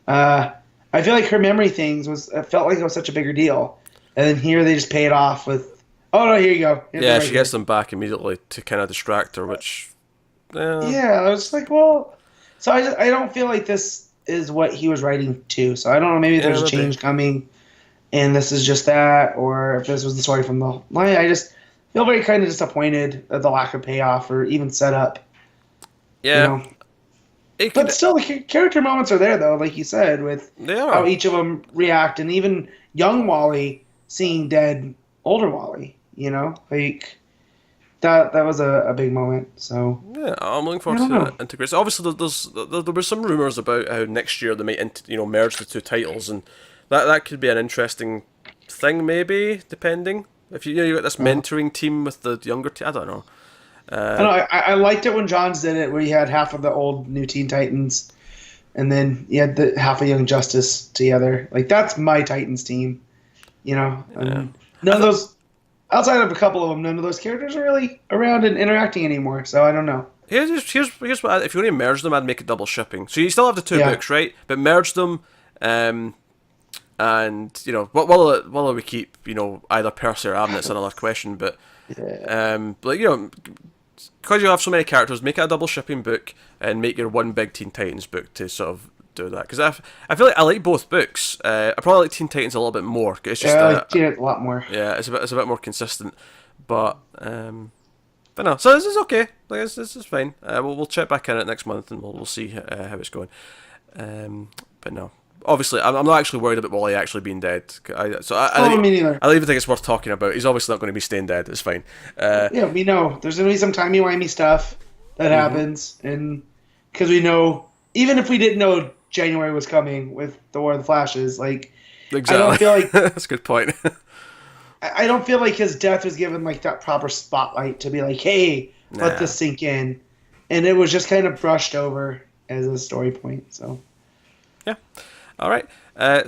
S2: I feel like her memory things it felt like it was such a bigger deal, and then here they just pay it off with, oh no, here you go.
S1: She gets them back immediately to kind of distract her, which.
S2: Yeah, I was like, well, so I don't feel like this is what he was writing to. So I don't know, maybe there's a change coming, and this is just that, or if this was the story from the line. I just feel very kind of disappointed at the lack of payoff or even setup.
S1: Yeah.
S2: But still, the character moments are there, though, like you said, with how each of them react, and even young Wally seeing dead older Wally, like that was a big moment. So
S1: yeah, I'm looking forward to that integration. Obviously, there were some rumors about how next year they might merge the two titles, and that could be an interesting thing, maybe, depending if you got this mentoring team with the younger team. I don't know. I
S2: liked it when Johns did it, where you had half of the old New Teen Titans and then you had the half of Young Justice together. Like that's my Titans team, you know.
S1: Yeah.
S2: None of those, outside of a couple of them, none of those characters are really around and interacting anymore. So I don't know.
S1: Here's what if you want to merge them, I'd make it double shipping. So you still have the two books, right? But merge them, and you know, while we keep, you know, either Percy or Abnett's another question, but like, you know, because you have so many characters, make it a double shipping book and make your one big Teen Titans book to sort of do that. Because I feel like I like both books. I probably like Teen Titans a little bit more. It's just
S2: I like Teen Titans a lot more.
S1: Yeah, it's a bit more consistent, but no. So this is okay. Like this is fine. We'll check back in it next month and we'll see how it's going. But no. Obviously, I'm not actually worried about Wally actually being dead. Me neither. I don't even think it's worth talking about. He's obviously not going to be staying dead. It's fine.
S2: Yeah, we know. There's going to be some timey-wimey stuff that happens. And because we know, even if we didn't know January was coming with the War of the Flashes, like,
S1: exactly.
S2: I don't feel like...
S1: That's a good point.
S2: I don't feel like his death was given, like, that proper spotlight to be like, hey, let this sink in. And it was just kind of brushed over as a story point, so...
S1: Yeah. All right,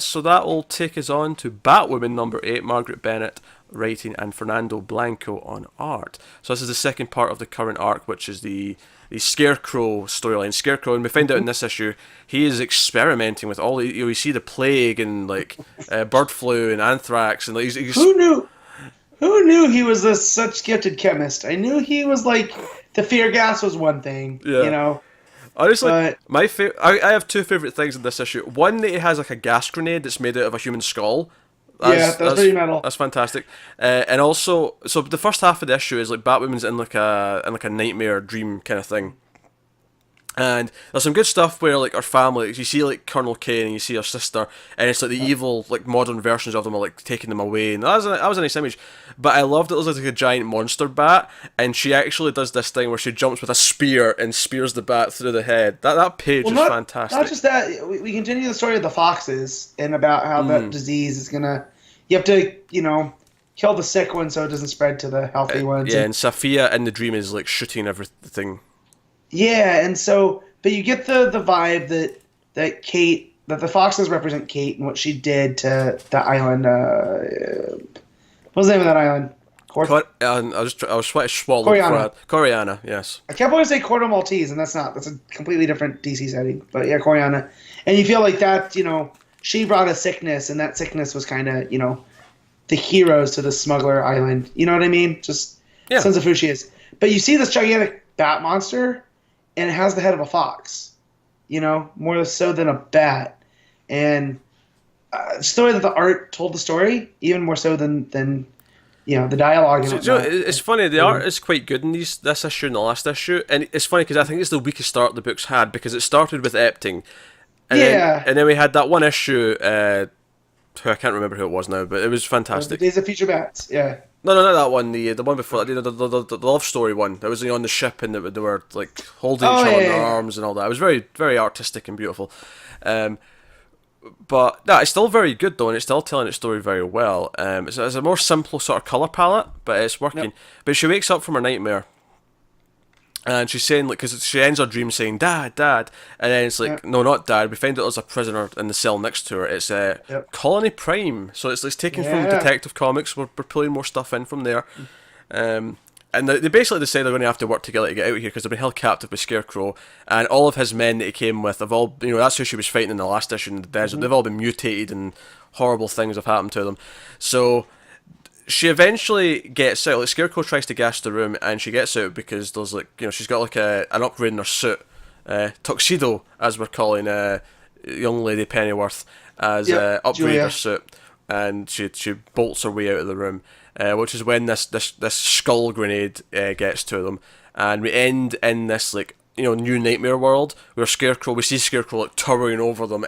S1: so that will take us on to Batwoman number 8, Marguerite Bennett writing and Fernando Blanco on art. So this is the second part of the current arc, which is the Scarecrow storyline. Scarecrow, and we find out in this issue, he is experimenting with all the, you know, you see the plague and like bird flu and anthrax, and like, he's
S2: Who knew he was such gifted chemist? I knew he was like, the fear gas was one thing, you know.
S1: Honestly, I have two favourite things in this issue. One, that he has like a gas grenade that's made out of a human skull.
S2: That's pretty metal.
S1: That's fantastic. And also, so the first half of the issue is like Batwoman's in like a nightmare dream kind of thing. And there's some good stuff where like our family, you see like Colonel Kane and you see her sister, and it's like the evil like modern versions of them are like taking them away, and that was a nice image. But I loved it. It was like a giant monster bat, and she actually does this thing where she jumps with a spear and spears the bat through the head. That page is fantastic.
S2: Not just that, we continue the story of the foxes and about how that disease is gonna. You have to, you know, kill the sick one so it doesn't spread to the healthy ones.
S1: Yeah, and Safia in the dream is like shooting everything.
S2: Yeah, and so, but you get the vibe that Kate, that the foxes represent Kate and what she did to the island. What was the name of that island?
S1: I was trying to swallow Coriana, yes.
S2: I kept wanting to say Corto Maltese, and that's a completely different DC setting. But yeah, Coriana. And you feel like that, you know, she brought a sickness, and that sickness was kind of, you know, the heroes to the smuggler island. You know what I mean? Just sense of who she is. But you see this gigantic bat monster, and it has the head of a fox, you know, more so than a bat. And just the way that the art told the story, even more so than you know, the dialogue.
S1: It's funny, the art is quite good in this issue and the last issue. And it's funny because I think it's the weakest start the books had, because it started with Epting. And then we had that one issue, I can't remember who it was now, but it was fantastic.
S2: Days of Future Bats, yeah.
S1: No, not that one. The one before that, the love story one. That was on the ship, and they were like holding each other in their arms and all that. It was very, very artistic and beautiful. But no, it's still very good though, and it's still telling its story very well. It's a more simple sort of color palette, but it's working. Yep. But she wakes up from her nightmare, and she's saying, like, because she ends her dream saying, "Dad, Dad," and then it's like, "No, not Dad." We find out there's a prisoner in the cell next to her. It's Colony Prime, so it's taken from Detective Comics. We're pulling more stuff in from there, and they basically decide they're going to have to work together to get out of here because they've been held captive by Scarecrow, and all of his men that he came with have all, you know, that's who she was fighting in the last issue in the desert. They've all been mutated and horrible things have happened to them. So she eventually gets out. Like, Scarecrow tries to gas the room, and she gets out because there's, like, you know, she's got like an upgrade in her suit, tuxedo, as we're calling young lady Pennyworth, as upgrade her suit, and she bolts her way out of the room, which is when this skull grenade gets to them, and we end in this, like, you know, new nightmare world where we see Scarecrow like towering over them.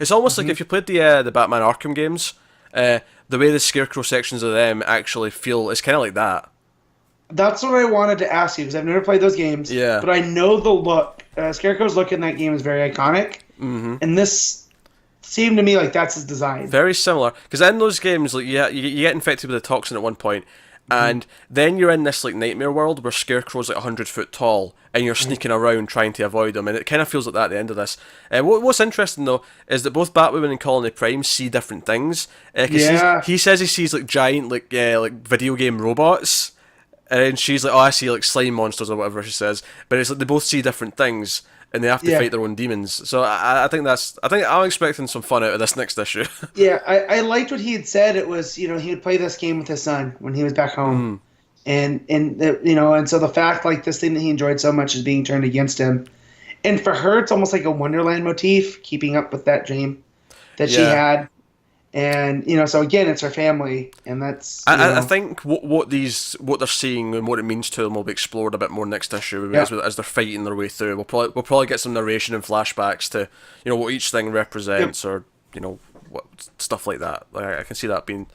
S1: It's almost like if you played the Batman Arkham games. The way the Scarecrow sections of them actually feel, it's kind of like that.
S2: That's what I wanted to ask you, because I've never played those games.
S1: Yeah.
S2: But I know the look. Scarecrow's look in that game is very iconic.
S1: Mm-hmm.
S2: And this seemed to me like that's his design.
S1: Very similar. Because in those games, like, you get infected with a toxin at one point, And then you're in this like nightmare world where Scarecrow's like 100 foot tall, and you're sneaking around trying to avoid him, and it kind of feels like that at the end of this. What's interesting though is that both Batwoman and Colony Prime see different things. He says he sees like giant like video game robots, and she's like, oh, I see like slime monsters or whatever she says. But it's like they both see different things, and they have to fight their own demons. So I think I'm expecting some fun out of this next issue.
S2: Yeah, I liked what he had said. It was, he would play this game with his son when he was back home. And so the fact, like, this thing that he enjoyed so much is being turned against him. And for her, it's almost like a Wonderland motif, keeping up with that dream that she had. And, so again, it's her family, and that's...
S1: I think what they're seeing and what it means to them will be explored a bit more next issue as they're fighting their way through. We'll probably get some narration and flashbacks to, what each thing represents or, what stuff like that. Like, I can see that being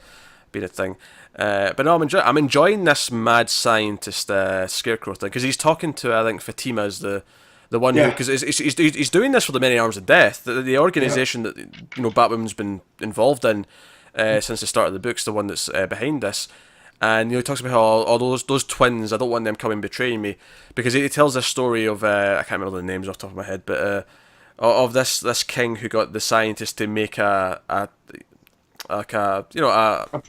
S1: a thing. But no, I'm enjoying this mad scientist Scarecrow thing, because he's talking to, I think, Fatima as the one who, because he's doing this for the Many Arms of Death, the organisation that Batwoman's been involved in since the start of the books, the one that's behind this. And he talks about how all those twins, I don't want them coming betraying me, because he tells this story of I can't remember the names off the top of my head, but of this king who got the scientist to make a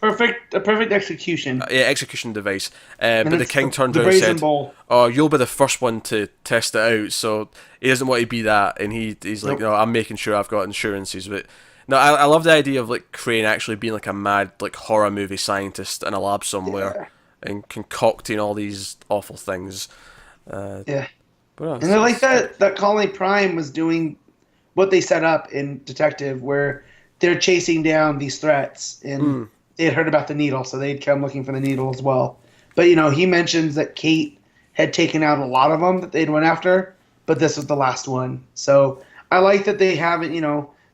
S2: perfect execution.
S1: Execution device. But the king turned around and said, "Oh, you'll be the first one to test it out." So he doesn't want to be that, and he's like, "No, I'm making sure I've got insurances." But no, I love the idea of like Crane actually being like a mad like horror movie scientist in a lab somewhere and concocting all these awful things.
S2: And I like that Colony Prime was doing what they set up in Detective, where they're chasing down these threats, and they had heard about the needle, so they'd come looking for the needle as well. But, he mentions that Kate had taken out a lot of them that they'd went after, but this was the last one. So I like that they haven't,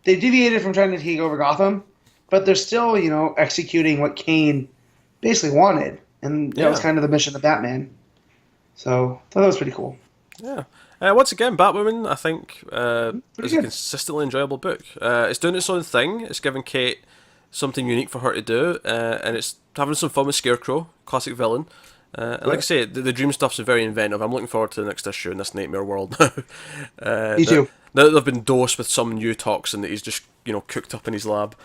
S2: they deviated from trying to take over Gotham, but they're still, executing what Kane basically wanted. And that was kind of the mission of Batman. So I thought that was pretty cool.
S1: Yeah. Once again, Batwoman, I think, is a consistently enjoyable book. It's doing its own thing. It's giving Kate something unique for her to do, and it's having some fun with Scarecrow, classic villain. And like I say, the dream stuff's very inventive. I'm looking forward to the next issue in this nightmare world now.
S2: Me too.
S1: Now that they've been dosed with some new toxin that he's just cooked up in his lab.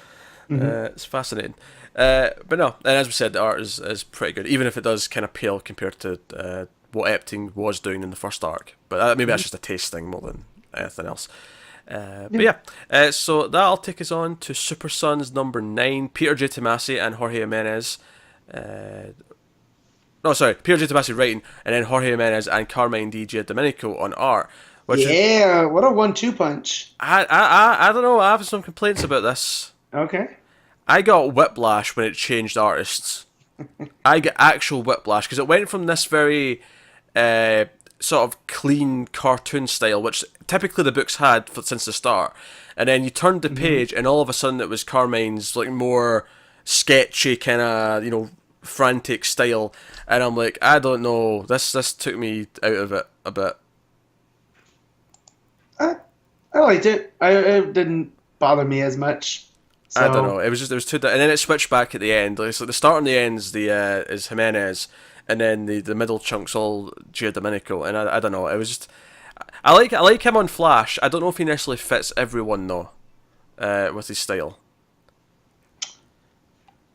S1: It's fascinating. But no, and as we said, the art is pretty good, even if it does kind of pale compared to what Epting was doing in the first arc. But maybe that's just a taste thing more than anything else. So that'll take us on to Super Sons number 9, Peter J. Tomasi and Jorge Jimenez. Peter J. Tomasi writing, and then Jorge Jimenez and Carmine D. Giandomenico on art.
S2: What a 1-2 punch.
S1: I don't know, I have some complaints about this.
S2: Okay.
S1: I got whiplash when it changed artists. I get actual whiplash, because it went from this very sort of clean cartoon style, which typically the books had since the start, and then you turned the page and all of a sudden it was Carmine's like more sketchy kind of frantic style, and I'm like, I don't know, this took me out of it a bit.
S2: I liked it. It didn't bother me as much. So.
S1: I don't know. It was too, and then it switched back at the end. Like, so the start and the end is Jimenez, and then the middle chunk's all Giandomenico, and I don't know. It was just I like him on Flash. I don't know if he necessarily fits everyone though, with his style.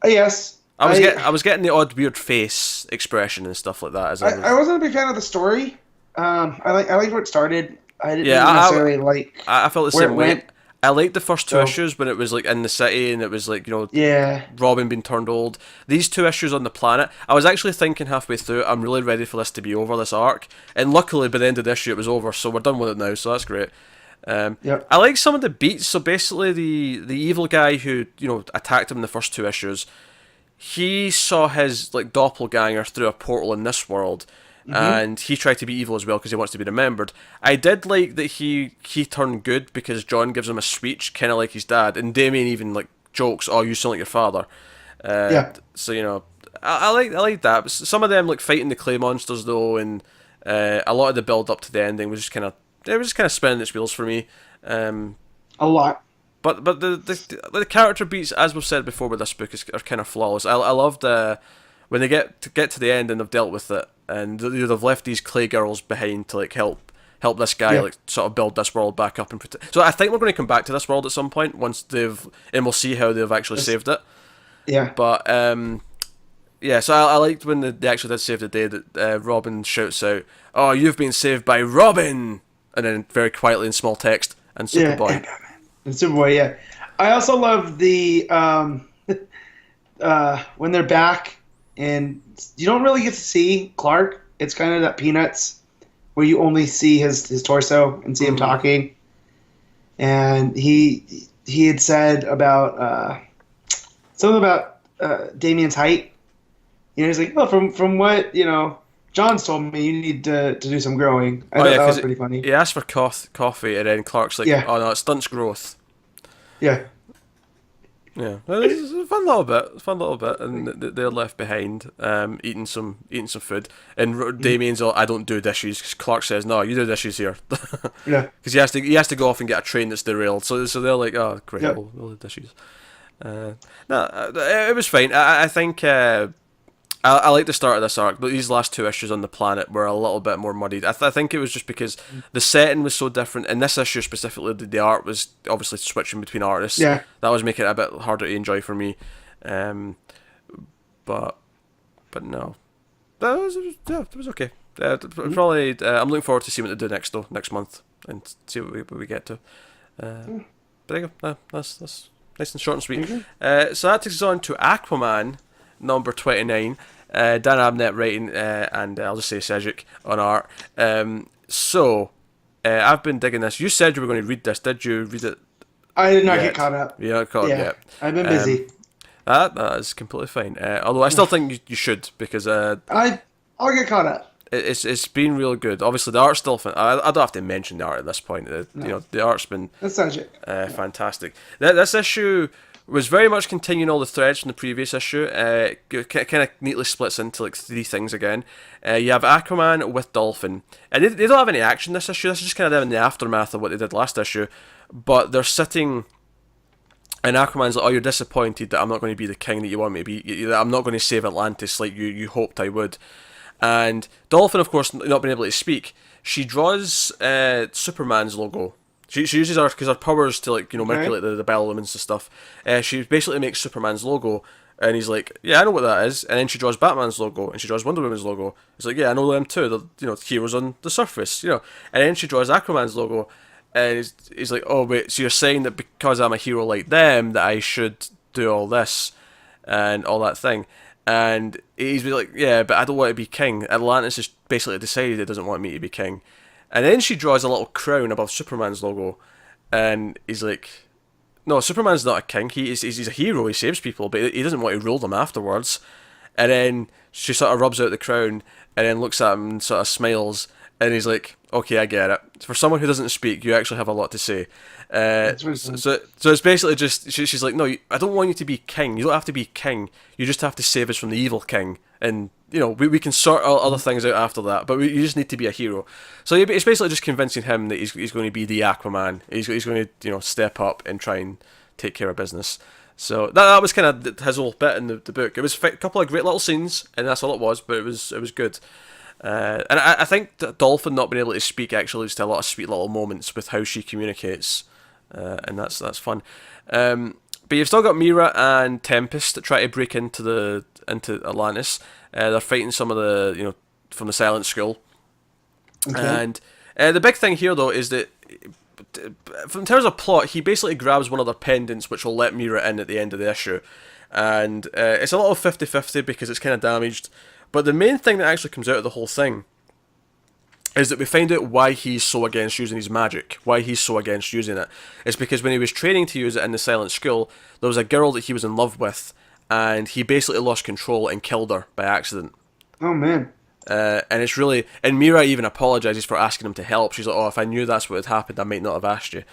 S2: Yes.
S1: I was getting the odd weird face expression and stuff like that.
S2: I wasn't a big fan of the story. I liked where it started. I didn't necessarily like.
S1: I felt the same way. I liked the first two issues when it was like in the city and it was like, Robin being turned old. These 2 issues on the planet, I was actually thinking halfway through, I'm really ready for this to be over, this arc. And luckily by the end of the issue it was over, so we're done with it now, so that's great. I like some of the beats. So basically the evil guy who, attacked him in the first 2 issues, he saw his like doppelganger through a portal in this world. And he tried to be evil as well because he wants to be remembered. I did like that he turned good because John gives him a speech, kind of like his dad, and Damien even like jokes, "Oh, you sound like your father." So I like that. But some of them like fighting the clay monsters though, and a lot of the build up to the ending was just kind of spinning its wheels for me.
S2: A lot.
S1: But the character beats, as we've said before with this book, are kind of flawless. I loved when they get to the end and they've dealt with it, and they've left these clay girls behind to like help this guy like sort of build this world back up and protect. So I think we're going to come back to this world at some point once and we'll see how they've actually saved it.
S2: Yeah.
S1: But yeah, so I liked when they actually did save the day that Robin shouts out, "Oh, you've been saved by Robin!" And then very quietly in small text, "And Superboy."
S2: And Superboy, yeah. I also love the when they're back and you don't really get to see Clark. It's kind of that Peanuts where you only see his torso and see him talking. And he had said about something about Damian's height. You know, he's like, "Oh, from what John's told me, you need to do some growing." I thought that was pretty funny.
S1: He asked for coffee, and then Clark's like, "Oh no, it stunts growth."
S2: Yeah.
S1: Yeah, it's a fun little bit, and they're left behind, eating some food, and Damien's all, "I don't do dishes." Clark says, "No, you do dishes here."
S2: Yeah.
S1: Because he has to go off and get a train that's derailed. So they're like, "Oh, great, we'll do dishes." No, it was fine. I think. I like the start of this arc, but these last two issues on the planet were a little bit more muddied. I think it was just because the setting was so different. In this issue specifically, the art was obviously switching between artists.
S2: Yeah.
S1: That was making it a bit harder to enjoy for me. But no. It was okay. Probably, I'm looking forward to seeing what they do next month and see what we get to. But there you go. That's nice and short and sweet. So that takes us on to Aquaman, number 29. Dan Abnett writing, and I'll just say Sejic on art. So I've been digging this. You said you were going to read this. Did you read it?
S2: I did not get caught up.
S1: You're not caught up yet.
S2: I've been busy.
S1: That is completely fine. Although I still think you should, because
S2: I'll get caught up.
S1: It's been real good. Obviously, the art's still I don't have to mention the art at this point. The art's been fantastic. This issue was very much continuing all the threads from the previous issue. Kind of neatly splits into like three things again. You have Aquaman with Dolphin, and they don't have any action this issue. This is just kind of them in the aftermath of what they did last issue. But they're sitting, and Aquaman's like, "Oh, you're disappointed that I'm not going to be the king that you want me to be. That I'm not going to save Atlantis like you hoped I would." And Dolphin, of course, not being able to speak, she draws Superman's logo. She uses her, because her powers to manipulate the bell elements and stuff. She basically makes Superman's logo, and he's like, "Yeah, I know what that is." And then she draws Batman's logo, and she draws Wonder Woman's logo. He's like, "Yeah, I know them too. They're heroes on the surface, And then she draws Aquaman's logo, and he's like, "Oh wait, so you're saying that because I'm a hero like them, that I should do all this and all that thing?" And he's like, "Yeah, but I don't want to be king. Atlantis has basically decided it doesn't want me to be king." And then she draws a little crown above Superman's logo, and he's like, "No, Superman's not a king. He's a hero. He saves people, but he doesn't want to rule them afterwards." And then she sort of rubs out the crown, and then looks at him and sort of smiles, and he's like, "Okay, I get it. For someone who doesn't speak, you actually have a lot to say." So it's basically just she's like, "No, I don't want you to be king. You don't have to be king. You just have to save us from the evil king, and we can sort other things out after that. But you just need to be a hero." So it's basically just convincing him that he's going to be the Aquaman. He's going to step up and try and take care of business. So that was kind of his whole bit in the book. It was a couple of great little scenes, and that's all it was. But it was good. And I think that Dolphin not being able to speak actually leads to a lot of sweet little moments with how she communicates, and that's fun. But you've still got Mira and Tempest that try to break into Atlantis. They're fighting some of the from the Silent School, and the big thing here though is that in terms of plot, he basically grabs one of their pendants, which will let Mira in at the end of the issue, and it's a little 50-50 because it's kind of damaged. But the main thing that actually comes out of the whole thing is that we find out why he's so against using his magic, why he's so against using it. It's because when he was training to use it in the Silent School, there was a girl that he was in love with, and he basically lost control and killed her by accident.
S2: Oh, man.
S1: And it's really... And Mira even apologises for asking him to help. She's like, "Oh, if I knew that's what had happened, I might not have asked you."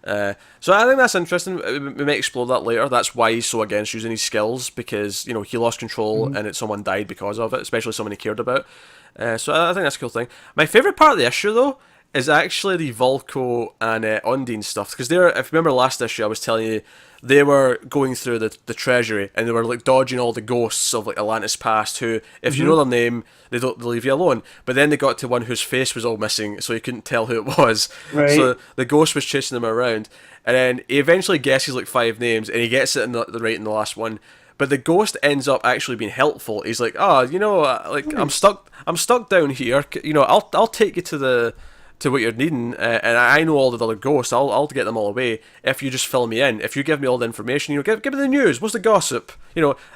S1: So I think that's interesting. We might explore that later. That's why he's so against using his skills, because he lost control and someone died because of it, especially someone he cared about. So I think that's a cool thing. My favourite part of the issue though is actually the Volko and Undine stuff. Because if you remember last issue, I was telling you they were going through the treasury and they were like dodging all the ghosts of like Atlantis past. Who, if you know their name, they leave you alone. But then they got to one whose face was all missing, so you couldn't tell who it was.
S2: Right.
S1: So the ghost was chasing them around, and then he eventually guesses like 5 names, and he gets it in the right in the last one. But the ghost ends up actually being helpful. He's like, I'm stuck down here. I'll take you to what you're needing, and I know all the other ghosts. I'll get them all away if you just fill me in. If you give me all the information, give me the news. What's the gossip?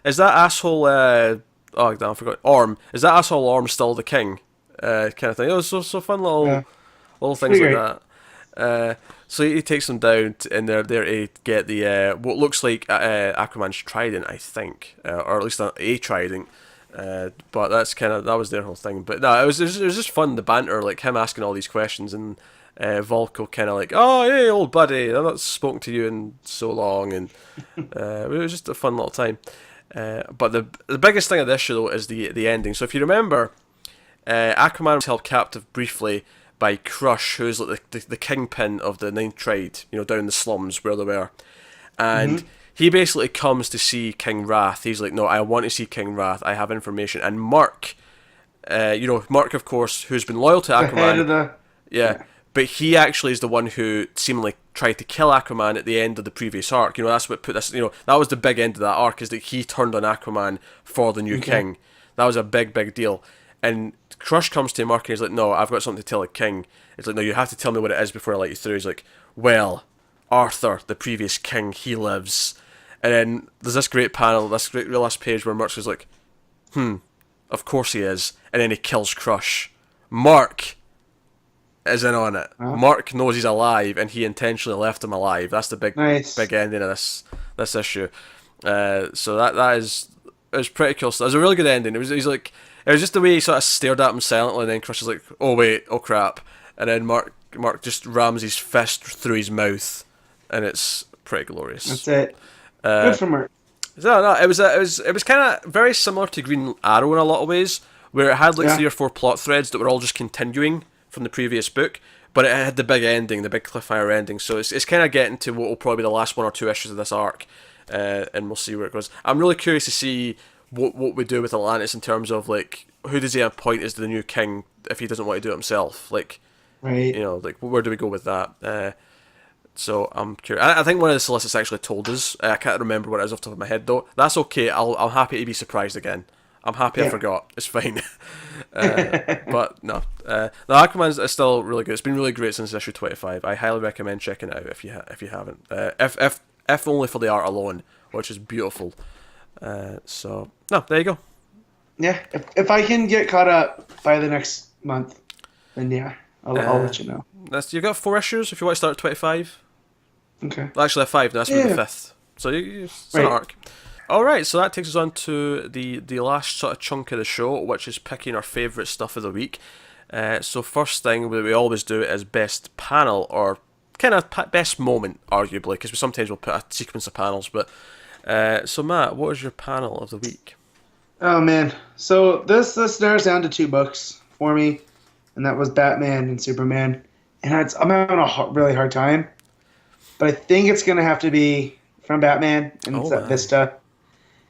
S1: Is that asshole? I forgot. Orm. Is that asshole Orm still the king? Kind of thing. It was so fun little things like that. So he takes them down, and they're there to get the what looks like Aquaman's trident, I think, or at least a trident. But that was their whole thing. But no, it was just fun, the banter, like him asking all these questions, and Volko kind of like, oh hey old buddy, I've not spoken to you in so long, and it was just a fun little time. But the biggest thing of this show though is the ending. So if you remember, Aquaman was held captive briefly by Crush, who's like the kingpin of the Ninth Trade, down in the slums where they were, and he basically comes to see King Wrath. He's like, no, I want to see King Wrath. I have information. And Mark, Mark, of course, who's been loyal to Aquaman. But he actually is the one who seemingly tried to kill Aquaman at the end of the previous arc. That's what put this. That was the big end of that arc, is that he turned on Aquaman for the new king. That was a big deal. And Crush comes to Mark and he's like, no, I've got something to tell the king. It's like, no, you have to tell me what it is before I let you through. He's like, well, Arthur, the previous king, he lives. And then there's this great panel, this great last page where Mark is like, of course he is. And then he kills Crush. Mark is in on it. Mark knows he's alive, and he intentionally left him alive. That's the big ending of this issue. So that is, it was pretty cool. It was a really good ending. It was just the way he sort of stared at him silently, and then Crush is like, oh wait, oh crap. And then Mark just rams his fist through his mouth, and it's pretty glorious.
S2: That's it. Good for Mark.
S1: No, it was kind of very similar to Green Arrow in a lot of ways, where it had like 3 or 4 plot threads that were all just continuing from the previous book, but it had the big ending, the big cliffhanger ending. So it's kind of getting to what will probably be the last 1 or 2 issues of this arc, and we'll see where it goes. I'm really curious to see what we do with Atlantis in terms of like, who does he appoint as the new king if he doesn't want to do it himself? Like,
S2: right?
S1: Like where do we go with that? So I'm curious. I think one of the solicits actually told us. I can't remember what it is off the top of my head though. That's okay. I'm happy to be surprised again. I'm happy I forgot. It's fine. But no, Aquaman is still really good. It's been really great since issue 25. I highly recommend checking it out if you haven't. If only for the art alone, which is beautiful. So no, there you go.
S2: Yeah, if I can get caught up by the next month, then I'll let you know.
S1: You've got 4 issues if you want to start at 25.
S2: Okay.
S1: Well, actually, 5. That's the 5th. So it's an arc. All right, so that takes us on to the last sort of chunk of the show, which is picking our favourite stuff of the week. So first thing we always do is best panel, or kind of best moment, arguably, because sometimes we'll put a sequence of panels. But so Matt, what is your panel of the week?
S2: Oh man, so this narrows down to 2 books for me, and that was Batman and Superman. And I'm having a really hard time, but I think it's gonna have to be from Batman, and it's that Vista.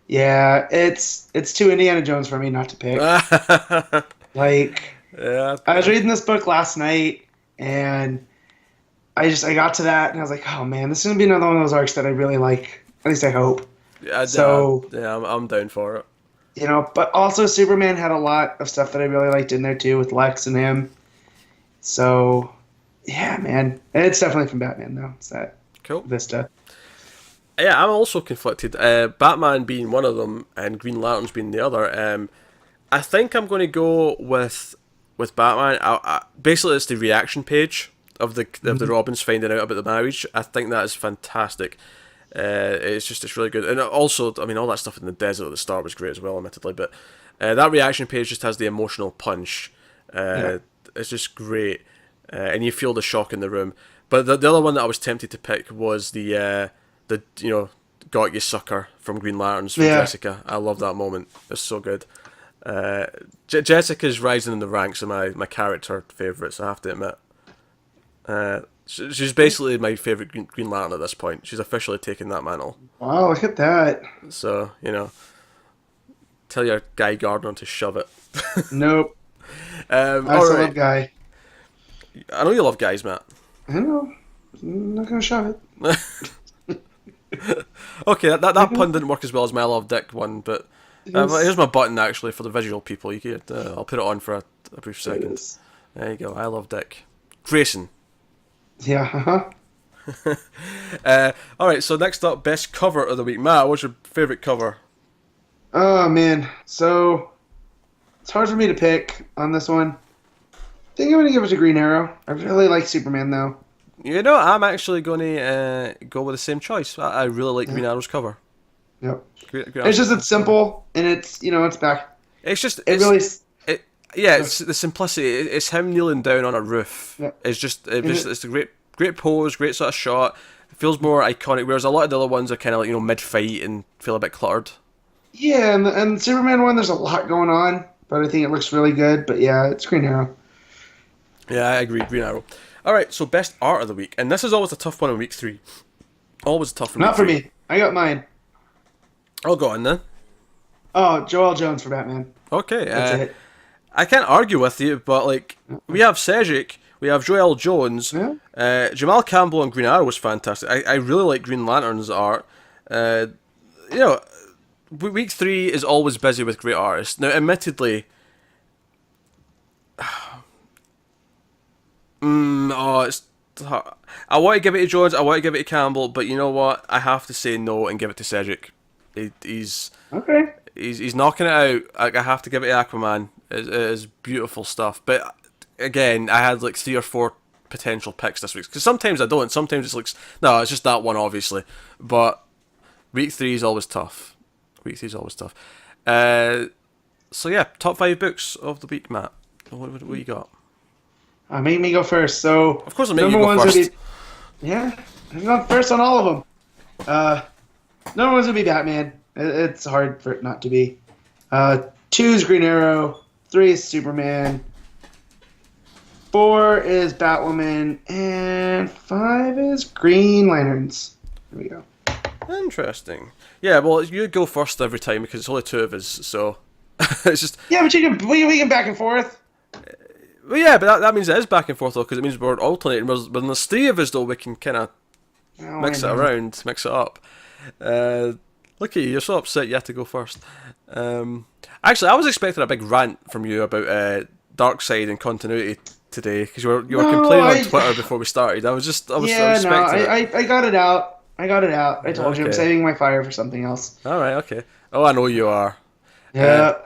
S2: Yeah, it's too Indiana Jones for me not to pick. I was reading this book last night, and I got to that, and I was like, oh man, this is gonna be another one of those arcs that I really like. At least I hope.
S1: I'm down for it.
S2: But also Superman had a lot of stuff that I really liked in there too, with Lex and him. So, yeah, man, it's definitely from Batman though. It's that
S1: cool
S2: Vista.
S1: Yeah, I'm also conflicted. Batman being one of them, and Green Lanterns being the other. I think I'm going to go with Batman. Basically, it's the reaction page of the Robins finding out about the marriage. I think that is fantastic. It's really good, and also, I mean, all that stuff in the desert at the start was great as well, admittedly. But that reaction page just has the emotional punch. It's just great, and you feel the shock in the room. But the other one that I was tempted to pick was the got you sucker from Green Lanterns from Jessica. I love that moment. It's so good. Jessica's rising in the ranks of my character favourites, I have to admit. She's basically my favourite Green Lantern at this point. She's officially taken that mantle.
S2: Wow, look at that.
S1: So, tell your Guy Gardner to shove it.
S2: Nope.
S1: I
S2: still love Guy.
S1: I know you love guys, Matt.
S2: I know. I'm not going to shove it.
S1: Okay, that pun didn't work as well as my I love Dick one, but here's my button actually for the visual people. You could, I'll put it on for a brief second. There you go. I love Dick. Grayson.
S2: Yeah.
S1: All right. So next up, best cover of the week. Matt, what's your favorite cover?
S2: Oh man, so it's hard for me to pick on this one. I think I'm gonna give it to Green Arrow. I really like Superman though.
S1: I'm actually going to go with the same choice. I really like Green Arrow's cover.
S2: Yep.
S1: It's
S2: simple and it's back.
S1: It's the simplicity. It's him kneeling down on a roof. Yep. It's a great pose, great sort of shot. It feels more iconic, whereas a lot of the other ones are kind of like mid-fight and feel a bit cluttered.
S2: Yeah, and the Superman one, there's a lot going on, but I think it looks really good. But yeah, it's Green Arrow.
S1: Yeah, I agree, Green Arrow. All right, so best art of the week, and this is always a tough one in week 3. Always tough for me.
S2: Not for me. I got mine.
S1: I'll go on then.
S2: Oh, Joelle Jones for Batman.
S1: Okay,
S2: that's it.
S1: I can't argue with you, but we have Sejic, we have Joelle Jones, Jamal Campbell and Green Arrow was fantastic. I really like Green Lantern's art. Week 3 is always busy with great artists. Now, admittedly, it's hard. I want to give it to Jones, I want to give it to Campbell, but you know what? I have to say no and give it to Sejic. He's
S2: okay.
S1: He's knocking it out. I have to give it to Aquaman. It is beautiful stuff. But again, I had 3 or 4 potential picks this week. Because sometimes I don't. Sometimes it's it's just that one, obviously. But week 3 is always tough. So yeah, top 5 books of the week, Matt. What you got?
S2: Make me go first. So
S1: of course, I'll make you go first.
S2: I'm going first on all of them. Number 1's gonna be Batman. It's hard for it not to be. 2 is Green Arrow. 3 is Superman. 4 is Batwoman. And 5 is Green Lanterns. There we go.
S1: Interesting. Yeah, well, you go first every time because it's only 2 of us, so it's just...
S2: Yeah, but we can back and forth.
S1: Well, yeah, but that means it is back and forth, though, because it means we're alternating. But when there's 3 of us, though, we can kind of mix it up. Look at you, you're so upset you had to go first. Actually, I was expecting a big rant from you about Darkseid and continuity today, because you were complaining on Twitter before we started. I was expecting it.
S2: I got it out. I told you I'm saving my fire for something else.
S1: Alright, okay. Oh, I know you are.
S2: Yeah.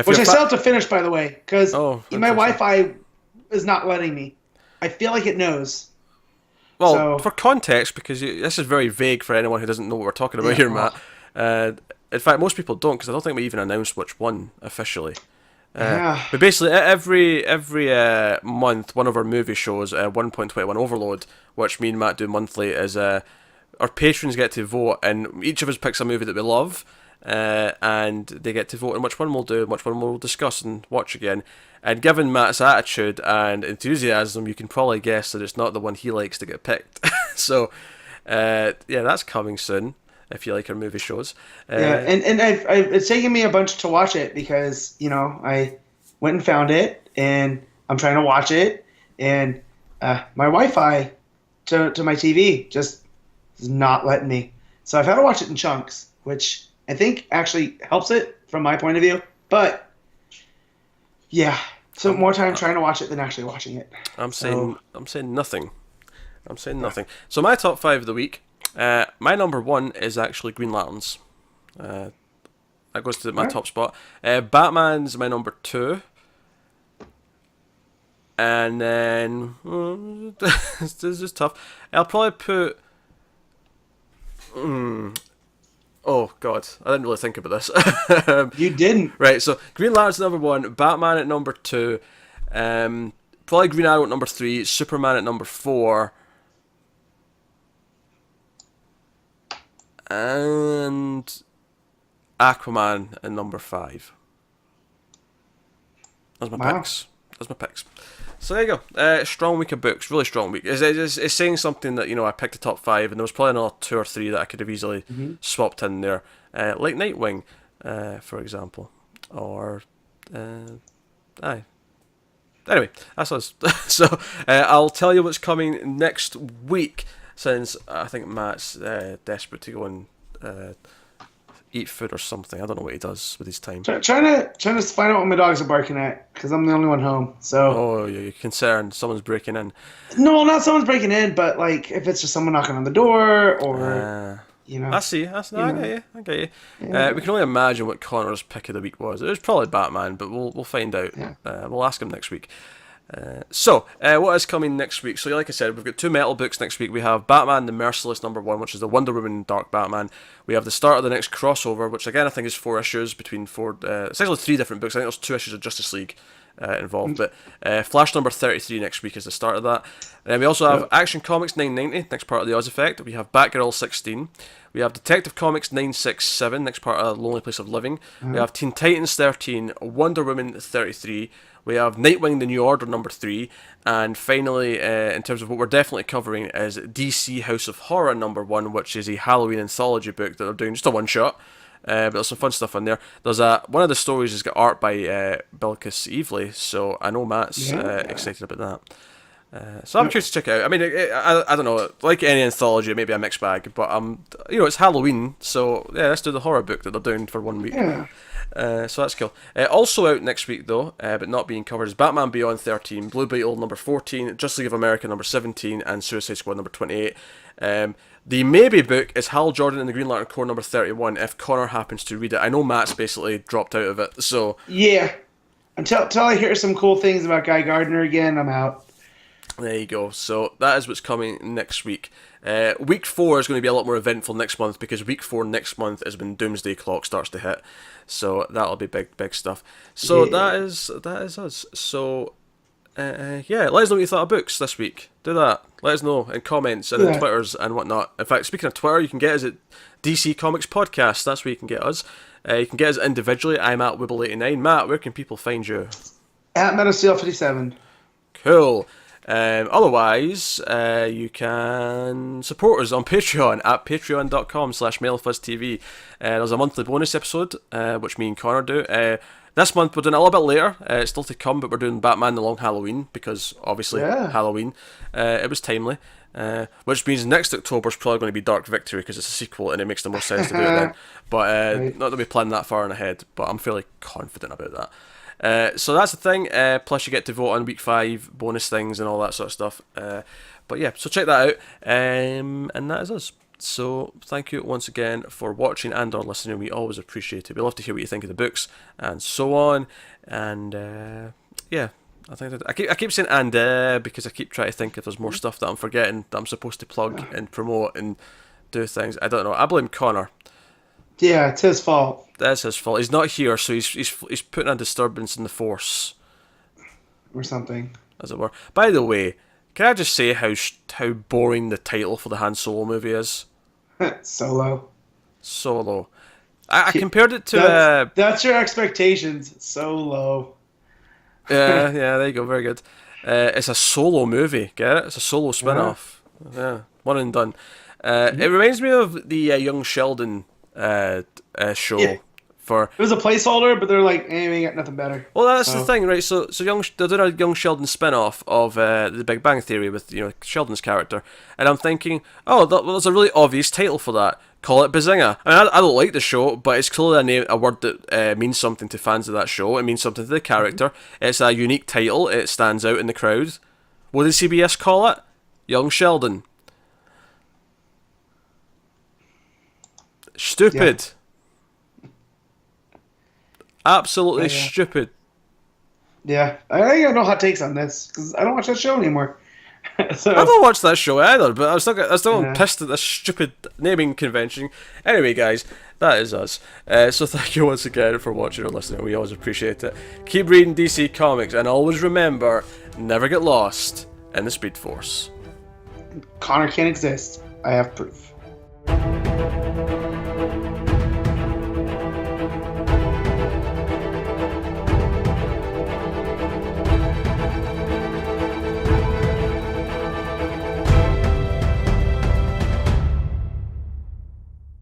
S2: Which I still have to finish, by the way, because my Wi-Fi is not letting me. I feel like it knows.
S1: Well, for context, because this is very vague for anyone who doesn't know what we're talking about here, Matt. In fact, most people don't, because I don't think we even announced which one officially. But basically, every month, one of our movie shows, 1.21 Overload, which me and Matt do monthly, is our patrons get to vote, and each of us picks a movie that we love, and they get to vote on which one we'll do, which one we'll discuss and watch again. And given Matt's attitude and enthusiasm, you can probably guess that it's not the one he likes to get picked. So, that's coming soon, if you like our movie shows.
S2: And it's taken me a bunch to watch it because, I went and found it, and I'm trying to watch it, and my Wi-Fi to my TV just is not letting me. So I've had to watch it in chunks, which I think actually helps it from my point of view. But, yeah, so more time trying to watch it than actually watching it.
S1: I'm saying nothing. So my top 5 of the week, my number 1 is actually Green Lanterns. That goes to my top spot. Batman's my number 2. And then this is tough. I'll probably put. Oh God, I didn't really think about this.
S2: You didn't,
S1: right? So Green Lantern's number 1, Batman at number 2, probably Green Arrow at number 3, Superman at number 4, and Aquaman at number 5. That's my picks. So there you go. Strong week of books, really strong week. It's saying something that, I picked the top 5, and there was probably another 2 or 3 that I could have easily swapped in there, like Nightwing, for example, or aye. Anyway, that's us. So I'll tell you what's coming next week, since I think Matt's desperate to go and eat food or something. I don't know what he does with his time.
S2: Trying to find out what my dogs are barking at, because I'm the only one home. So.
S1: Oh, you're concerned someone's breaking in.
S2: No, not someone's breaking in, but like if it's just someone knocking on the door, or
S1: I see. I get you. Yeah. We can only imagine what Connor's pick of the week was. It was probably Batman, but we'll find out.
S2: Yeah.
S1: We'll ask him next week. So what is coming next week? So like I said, we've got 2 metal books next week. We have Batman the Merciless #1, which is the Wonder Woman Dark Batman. We have the start of the next crossover, which again I think is 4 issues between 4. It's actually 3 different books. I think there's 2 issues of Justice League involved. But Flash #33 next week is the start of that. And then we also have Action Comics 990, next part of the Oz Effect. We have Batgirl 16. We have Detective Comics 967, next part of Lonely Place of Living. We have Teen Titans 13, Wonder Woman 33. We have Nightwing The New Order #3. And finally, in terms of what we're definitely covering, is DC House of Horror #1, which is a Halloween anthology book that they're doing, just a one-shot. But there's some fun stuff in there. There's one of the stories has got art by Bilquis Evely, so I know Matt's excited about that. So I'm curious to check it out. I mean, I don't know, like any anthology, it may be a mixed bag, but it's Halloween, so yeah, let's do the horror book that they're doing for 1 week.
S2: Yeah.
S1: So that's cool. Also out next week though, but not being covered, is Batman Beyond 13, Blue Beetle #14, Justice League of America #17, and Suicide Squad #28. The maybe book is Hal Jordan and the Green Lantern Corps #31, if Connor happens to read it. I know Matt's basically dropped out of it, so...
S2: Yeah. Until I hear some cool things about Guy Gardner again, I'm out.
S1: There you go. So that is what's coming next week. Week 4 is going to be a lot more eventful next month, because week 4 next month is when Doomsday Clock starts to hit. So that'll be big stuff. So that is us. So let us know what you thought of books this week. Do that. Let us know in comments and in Twitters and whatnot. In fact, speaking of Twitter, you can get us at DC Comics Podcast. That's where you can get us. You can get us individually. I'm at Wibble89. Matt, where can people find you?
S2: At MetaSteel57.
S1: Cool. Otherwise, you can support us on Patreon at patreon.com/MailFuzzTV. There's a monthly bonus episode, which me and Connor do. This month we're doing it a little bit later. It's still to come, but we're doing Batman The Long Halloween, because obviously Halloween. It was timely. Which means next October is probably going to be Dark Victory, because it's a sequel and it makes the most sense to do it then. But not that we plan that far in ahead, but I'm fairly confident about that. So that's the thing. Plus you get to vote on week 5 bonus things and all that sort of stuff. But yeah, so check that out. And that is us. So thank you once again for watching and or listening. We always appreciate it. We love to hear what you think of the books and so on. And I think I keep saying because I keep trying to think if there's more stuff that I'm forgetting that I'm supposed to plug and promote and do things. I don't know. I blame Connor.
S2: Yeah, it's his fault.
S1: That's his fault. He's not here, so he's putting a disturbance in the force,
S2: or something,
S1: as it were. By the way, can I just say how boring the title for the Han Solo movie is?
S2: Solo.
S1: I compared it to.
S2: That's your expectations. Solo.
S1: Yeah, there you go. Very good. It's a solo movie. Get it? It's a solo spin-off. Yeah, one and done. It reminds me of the Young Sheldon show.
S2: Yeah. It was a placeholder, but they're like, we ain't got nothing better.
S1: Well, that's the thing, right? So they're doing a Young Sheldon spin-off of the Big Bang Theory with Sheldon's character, and I'm thinking, there's a really obvious title for that. Call it Bazinga. I mean, I don't like the show, but it's clearly a word that means something to fans of that show. It means something to the character. It's a unique title. It stands out in the crowd. What did CBS call it? Young Sheldon. Stupid. Yeah. Absolutely stupid.
S2: Yeah, I think I have no hot takes on this because I don't watch that show anymore. So.
S1: I don't watch that show either, but I'm still pissed at this stupid naming convention. Anyway, guys, that is us. So thank you once again for watching or listening. We always appreciate it. Keep reading DC Comics, and always remember, never get lost in the Speed Force.
S2: Connor can't exist. I have proof.